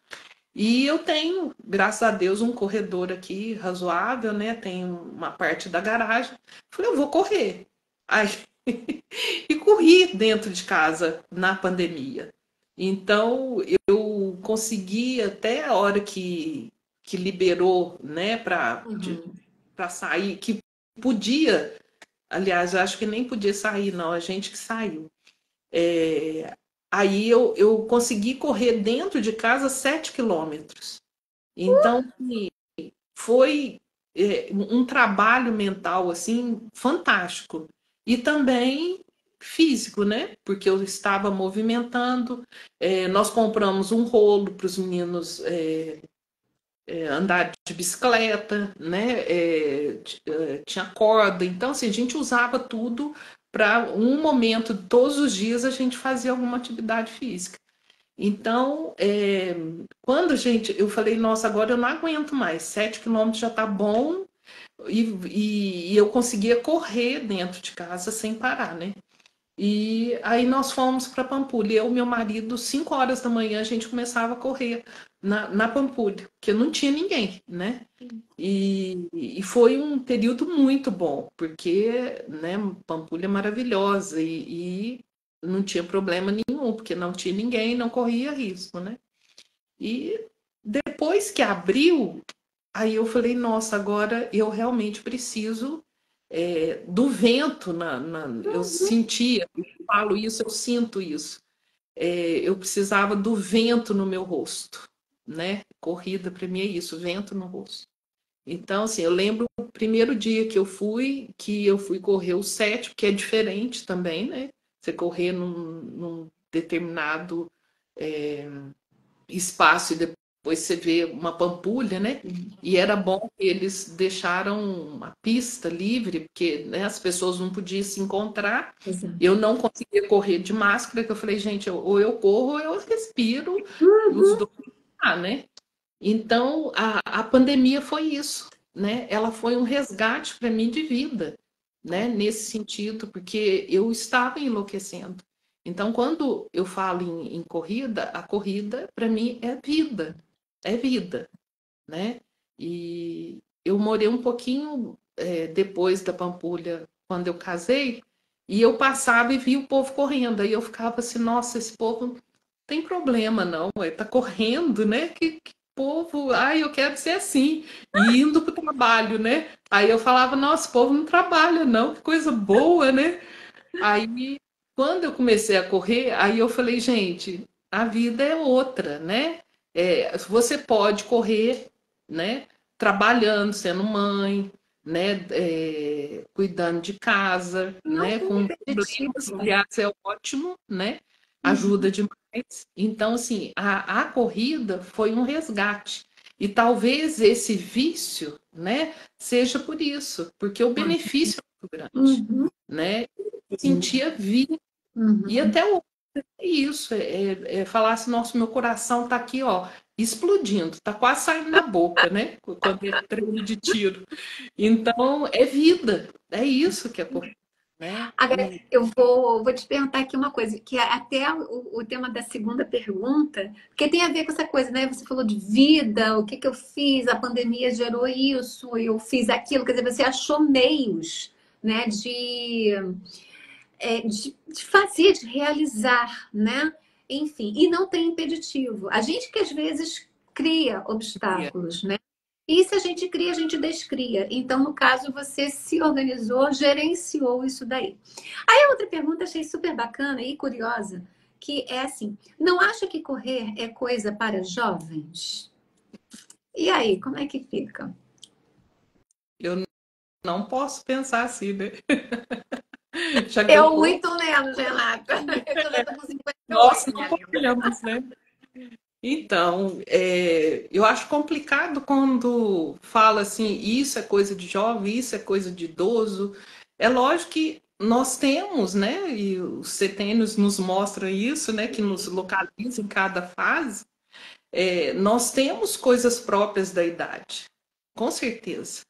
E eu tenho, graças a Deus, um corredor aqui razoável, né? Tem uma parte da garagem. Falei, eu vou correr. Aí, e corri dentro de casa na pandemia. Então, eu consegui até a hora que liberou, né, Uhum. para sair, que podia, aliás, eu acho que nem podia sair, não, a gente que saiu. É, aí eu consegui correr dentro de casa 7 quilômetros. Então, assim, foi um trabalho mental assim fantástico e também físico, né? Porque eu estava movimentando. Nós compramos um rolo para os meninos andar de bicicleta, né? Tinha corda, então assim, a gente usava tudo para um momento, todos os dias a gente fazia alguma atividade física. Então, quando a gente, eu falei, nossa, agora eu não aguento mais, 7 quilômetros já tá bom, e eu conseguia correr dentro de casa sem parar, né? E aí nós fomos para Pampulha. Eu e meu marido, 5 horas da manhã, a gente começava a correr na Pampulha, porque não tinha ninguém, né? E foi um período muito bom, porque, né, Pampulha é maravilhosa e não tinha problema nenhum, porque não tinha ninguém, não corria risco, né? E depois que abriu, aí eu falei, nossa, agora eu realmente preciso do vento eu sentia, eu falo isso, eu sinto isso. Eu precisava do vento no meu rosto, né? Corrida para mim é isso, vento no rosto. Então, assim, eu lembro o primeiro dia que eu fui correr o 7, que é diferente também, né? Você correr num determinado é, espaço e depois você vê uma pampulha, né? E era bom que eles deixaram uma pista livre, porque né, as pessoas não podiam se encontrar. Exato. Eu não conseguia correr de máscara, que eu falei, gente, ou eu corro ou eu respiro, os Uhum. dois, né? Então, a pandemia foi isso, né? Ela foi um resgate para mim de vida, né? Nesse sentido, porque eu estava enlouquecendo. Então, quando eu falo em corrida, a corrida para mim é vida, né? E eu morei um pouquinho depois da Pampulha, quando eu casei, e eu passava e via o povo correndo. Aí eu ficava assim, nossa, esse povo não tem problema, não, ele tá correndo, né? Que povo, ai, eu quero ser assim, e indo para o trabalho, né? Aí eu falava, nossa, o povo não trabalha, não, que coisa boa, né? Aí, quando eu comecei a correr, aí eu falei, gente, a vida é outra, né? Você pode correr, né? Trabalhando, sendo mãe, né? Cuidando de casa, Não né? tem Com problemas, impeditivo. aliás, é ótimo, né? Uhum. Ajuda demais. Então, assim, a corrida foi um resgate. E talvez esse vício, né, seja por isso, porque o benefício é muito grande, Uhum. né? Sentia vida. E Uhum. até hoje é isso, falar assim, nossa, meu coração tá aqui, ó, explodindo, tá quase saindo na boca, né? Quando é treino de tiro. Então, é vida, é isso que é corrida, né? Agora, eu vou te perguntar aqui uma coisa, que é até o tema da segunda pergunta, porque tem a ver com essa coisa, né? Você falou de vida, o que que eu fiz, a pandemia gerou isso, eu fiz aquilo, quer dizer, você achou meios, né, de fazer, de realizar, né? Enfim, e não tem impeditivo. A gente que às vezes cria obstáculos, né? E se a gente cria, a gente descria. Então, no caso, você se organizou, gerenciou isso daí. Aí a outra pergunta achei super bacana e curiosa, que é assim: não acha que correr é coisa para jovens? E aí, como é que fica? Eu não posso pensar assim, né? Já que eu Eu tô. muito menos, Renata. Eu tô com Nós 58, não minha linda. podemos, né? Então, eu acho complicado quando fala assim, isso é coisa de jovem, isso é coisa de idoso. É lógico que nós temos, né? E os setênios nos mostra isso, né? Que nos localiza em cada fase. Nós temos coisas próprias da idade, com certeza.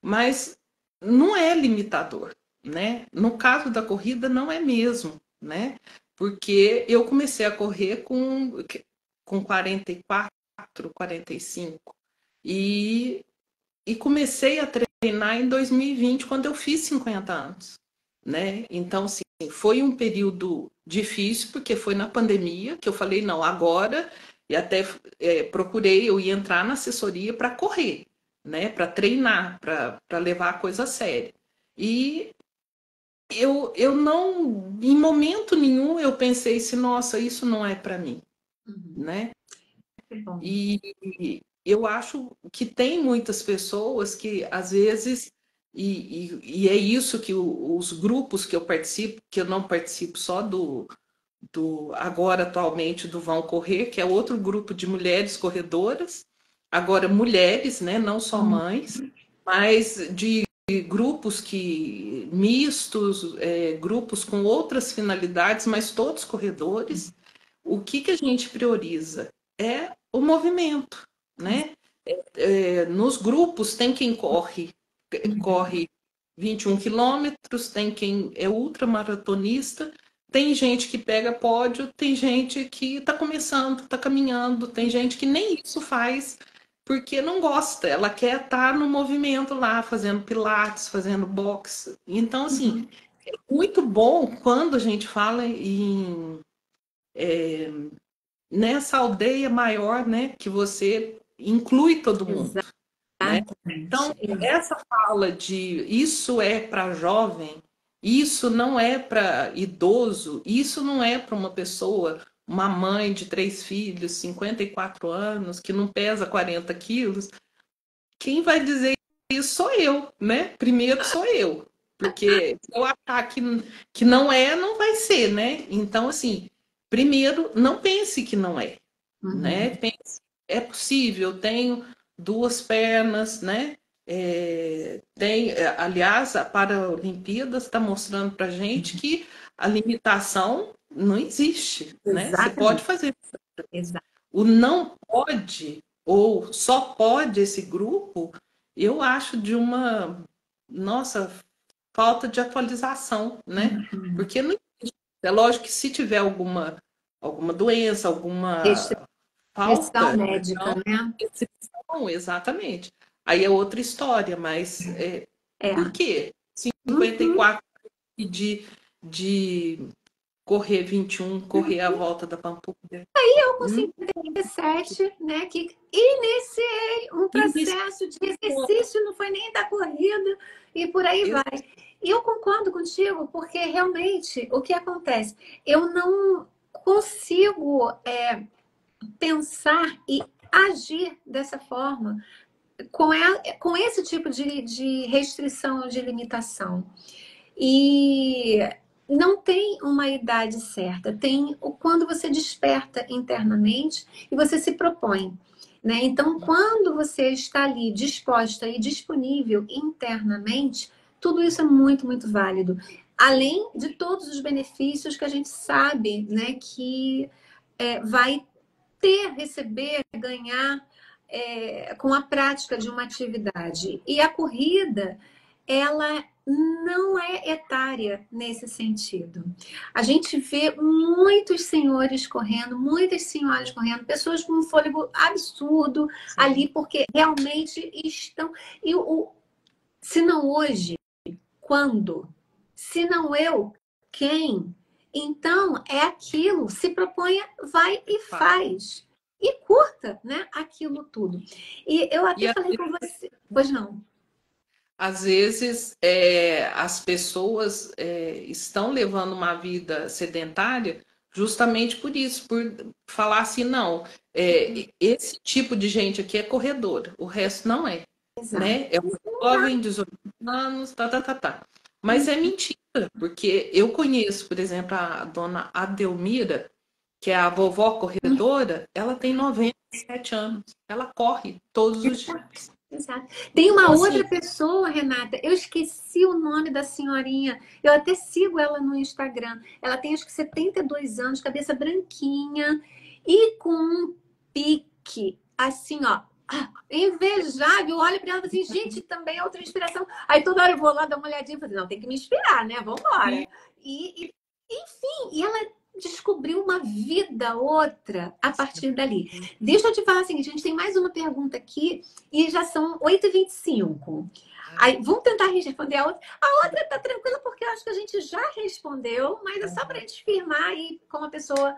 Mas não é limitador, né? No caso da corrida, não é mesmo, né? Porque eu comecei a correr com 44, 45 e, e comecei a treinar em 2020, quando eu fiz 50 anos, né? Então, sim, foi um período difícil, porque foi na pandemia que eu falei, não, agora, e até procurei, eu ia entrar na assessoria para correr, né? Para treinar, para levar a coisa a sério. E eu não, em momento nenhum, eu pensei assim, nossa, isso não é para mim, Uhum, né? que bom. E eu acho que tem muitas pessoas que, às vezes, e é isso que os grupos que eu participo, que eu não participo só do agora atualmente do Vão Correr, que é outro grupo de mulheres corredoras, agora mulheres, né, não só Uhum, mães, mas de grupos que mistos, grupos com outras finalidades, mas todos corredores. O que que a gente prioriza? É o movimento, né? Nos grupos tem quem corre 21 quilômetros, tem quem é ultramaratonista, tem gente que pega pódio, tem gente que está começando, está caminhando, tem gente que nem isso faz porque não gosta, ela quer estar no movimento lá, fazendo pilates, fazendo boxe. Então, assim, uhum. é muito bom quando a gente fala nessa aldeia maior, né, que você inclui todo mundo, né? Então, Exatamente. essa fala de isso é para jovem, isso não é para idoso, isso não é para uma pessoa, uma mãe de 3 filhos, 54 anos, que não pesa 40 quilos. Quem vai dizer isso sou eu, né? Primeiro sou eu. Porque se eu achar que não é, não vai ser, né? Então, assim, primeiro, não pense que não é, Uhum, né? Pense, é possível, eu tenho 2 pernas, né? Aliás, a Paralimpíadas está mostrando para gente que a limitação não existe, né? Você pode exatamente. fazer. Exato. O não pode ou só pode esse grupo, eu acho de uma, nossa, falta de atualização, né? Uhum. Porque não, é lógico que se tiver alguma doença, alguma Restrição falta, médica, então, né? exceção, exatamente. Aí é outra história, mas É. por quê? Uhum. 54 de correr 21, correr a volta da Pampulha. Eu com 57, né, que iniciei um Iniciou. processo de exercício, não foi nem da corrida, e por aí vai. E eu concordo contigo, porque realmente o que acontece? Eu não consigo pensar e agir dessa forma, com esse tipo de restrição, de limitação. E não tem uma idade certa, tem o quando você desperta internamente e você se propõe. Né? Então, quando você está ali disposta e disponível internamente, tudo isso é muito, muito válido. Além de todos os benefícios que a gente sabe, né, que vai ter, receber, ganhar com a prática de uma atividade. E a corrida, ela não é etária nesse sentido. A gente vê muitos senhores correndo, muitas senhoras correndo, pessoas com um fôlego absurdo ali, Sim. porque realmente estão. E se não hoje, quando? Se não eu, quem? Então, é aquilo, se proponha, vai e faz. e curta, né, aquilo tudo. E eu E até falei com você, pois não? às vezes as pessoas estão levando uma vida sedentária justamente por isso, por falar assim, não, esse tipo de gente aqui é corredora, o resto não é, Exato. né? É um jovem, 18 anos, tá, tá, tá, tá. Mas é mentira, porque eu conheço, por exemplo, a dona Adelmira, que é a vovó corredora, ela tem 97 anos, ela corre todos os dias. Exato. Tem uma Então, outra assim, pessoa, Renata, eu esqueci o nome da senhorinha. Eu até sigo ela no Instagram. Ela tem acho que 72 anos, cabeça branquinha e com um pique assim, ó, invejável. Olha para ela e fala assim, gente, também é outra inspiração. Aí toda hora eu vou lá dar uma olhadinha e falo, não, tem que me inspirar, né? Vambora. Enfim, e ela descobriu uma vida outra a partir dali. Deixa eu te falar o seguinte, a gente tem mais uma pergunta aqui e já são 8h25. Aí, vamos tentar responder a outra. A outra tá tranquila porque eu acho que a gente já respondeu, mas é só para a gente firmar aí como a pessoa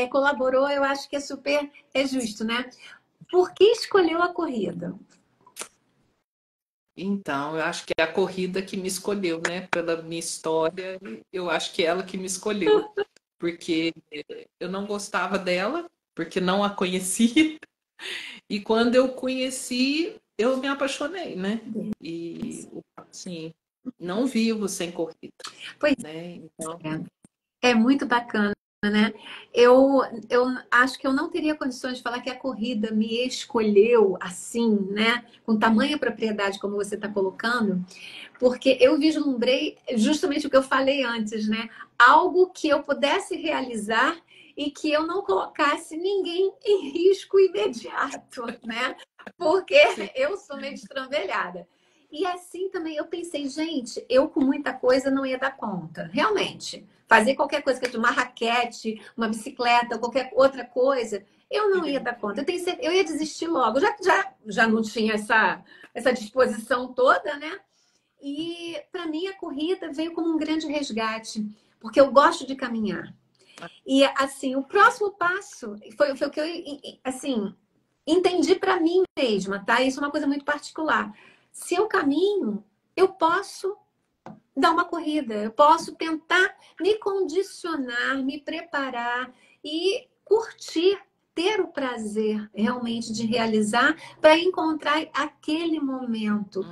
colaborou, eu acho que é super justo, né? Por que escolheu a corrida? então, eu acho que é a corrida que me escolheu, né? Pela minha história, eu acho que é ela que me escolheu, porque eu não gostava dela, porque não a conhecia, e quando eu conheci, eu me apaixonei, né? E, assim, não vivo sem corrida, Pois né? Então, é muito bacana, né? Eu acho que eu não teria condições de falar que a corrida me escolheu assim, né? Com tamanha propriedade como você está colocando, porque eu vislumbrei justamente o que eu falei antes, né? Algo que eu pudesse realizar e que eu não colocasse ninguém em risco imediato, né? Porque sim. eu sou meio destrambelhada. E assim também eu pensei, gente, eu com muita coisa não ia dar conta. Realmente, fazer qualquer coisa, que uma raquete, uma bicicleta, qualquer outra coisa, eu não ia dar conta. Eu ia desistir logo. Já não tinha essa disposição toda, né? E para mim a corrida veio como um grande resgate, porque eu gosto de caminhar. E assim, o próximo passo foi o que eu assim entendi para mim mesma, tá? Isso é uma coisa muito particular. Se eu caminho, eu posso dar uma corrida, eu posso tentar me condicionar, me preparar e curtir, ter o prazer realmente de realizar para encontrar aquele momento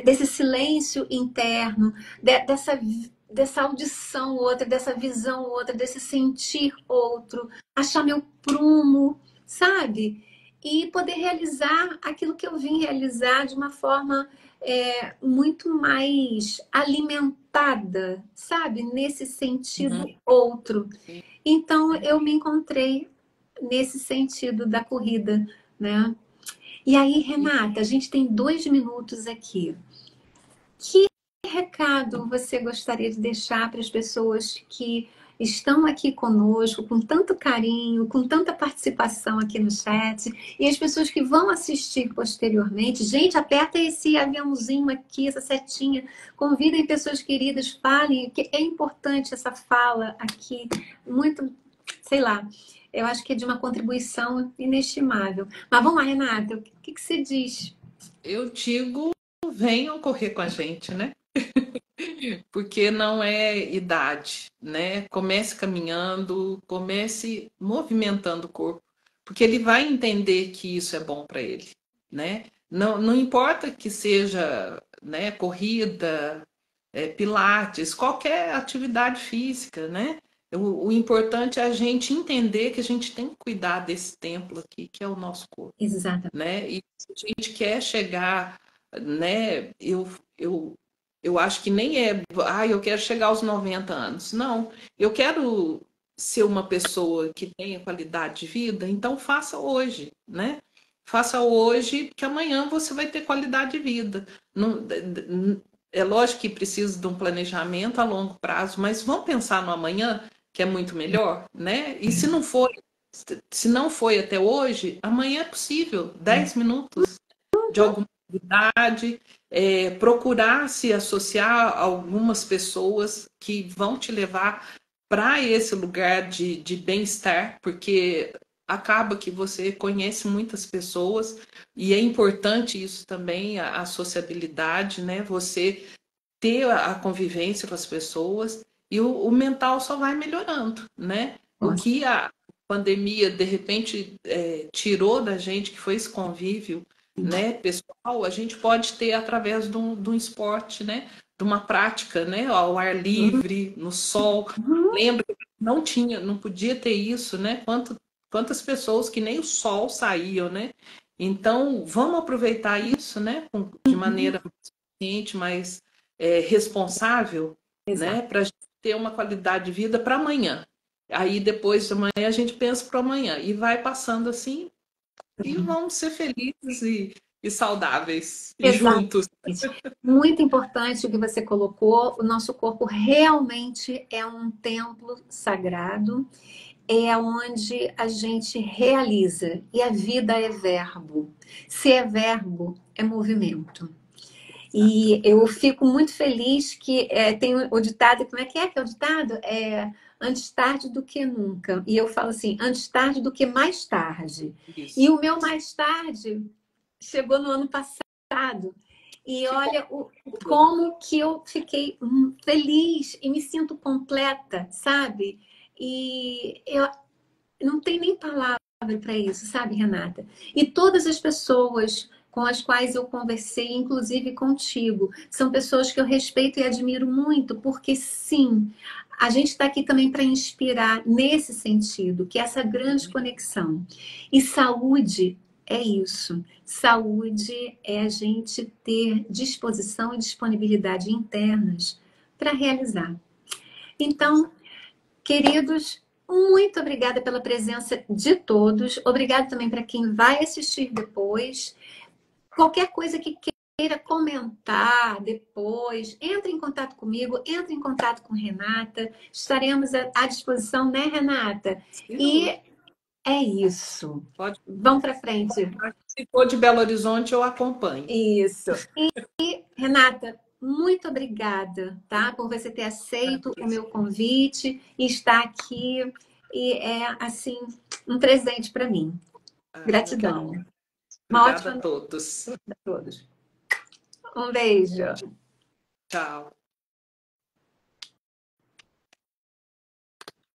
desse silêncio interno, dessa audição outra, dessa visão outra, desse sentir outro, achar meu prumo, sabe? E poder realizar aquilo que eu vim realizar de uma forma muito mais alimentada, sabe? Nesse sentido Uhum. outro. Então, eu me encontrei nesse sentido da corrida, né? E aí, Renata, a gente tem 2 minutos aqui. Que recado você gostaria de deixar para as pessoas que estão aqui conosco, com tanto carinho, com tanta participação aqui no chat, e as pessoas que vão assistir posteriormente? Gente, aperta esse aviãozinho aqui, essa setinha, convidem pessoas queridas, falem, que é importante essa fala aqui, muito, sei lá, eu acho que é de uma contribuição inestimável. Mas vamos lá, Renata, o que você diz? Eu digo, venham correr com a gente, né? Porque não é idade, né? Comece caminhando, comece movimentando o corpo, porque ele vai entender que isso é bom para ele, né? Não, não importa que seja, né, corrida, pilates, qualquer atividade física, né? O importante é a gente entender que a gente tem que cuidar desse templo aqui, que é o nosso corpo, Exatamente. né? E se a gente quer chegar, né? Eu acho que nem é, eu quero chegar aos 90 anos. Não, eu quero ser uma pessoa que tenha qualidade de vida, então faça hoje, né? Faça hoje, que amanhã você vai ter qualidade de vida. Não, é lógico que precisa de um planejamento a longo prazo, mas vamos pensar no amanhã, que é muito melhor, né? E se não foi até hoje, amanhã é possível, 10 minutos de alguma atividade, procurar se associar a algumas pessoas que vão te levar para esse lugar de bem-estar, porque acaba que você conhece muitas pessoas e é importante isso também, a sociabilidade, né? Você ter a convivência com as pessoas e o mental só vai melhorando, né? O que a pandemia, de repente, tirou da gente, que foi esse convívio, né, pessoal, a gente pode ter através de um esporte, né? De uma prática, né? Ao ar livre, no sol. Lembra que não tinha, não podia ter isso, né? Quantas pessoas que nem o sol saíam, né? Então, vamos aproveitar isso, né? De maneira consciente, mais responsável, né? Exato. Para a gente ter uma qualidade de vida para amanhã. Aí, depois de amanhã, a gente pensa para amanhã. E vai passando assim, e vamos ser felizes e saudáveis, e Exatamente. juntos. Muito importante o que você colocou. O nosso corpo realmente é um templo sagrado, é onde a gente realiza. E a vida é verbo. Se é verbo, é movimento. E eu fico muito feliz que tem o ditado, como é o ditado? Antes tarde do que nunca. E eu falo assim, antes tarde do que mais tarde. E Isso. o meu mais tarde chegou no ano passado. E olha como que eu fiquei feliz e me sinto completa, sabe? E eu não tenho nem palavra para isso, sabe, Renata? E todas as pessoas com as quais eu conversei, inclusive contigo, são pessoas que eu respeito e admiro muito, porque sim, a gente está aqui também para inspirar nesse sentido, que é essa grande conexão. E saúde é isso. Saúde é a gente ter disposição e disponibilidade internas para realizar. Então, queridos, muito obrigada pela presença de todos. Obrigada também para quem vai assistir depois. Qualquer coisa que queira comentar depois, entre em contato comigo, entre em contato com Renata. Estaremos à disposição, né, Renata? E é isso. Pode, Vamos para frente. se for de Belo Horizonte, eu acompanho. Isso. E, Renata, muito obrigada, tá? Por você ter aceito o meu convite e estar aqui. E é, assim, um presente para mim. Eu que Gratidão. agradeço. Uma Obrigada ótima a noite todos. a todos. Um beijo. Tchau.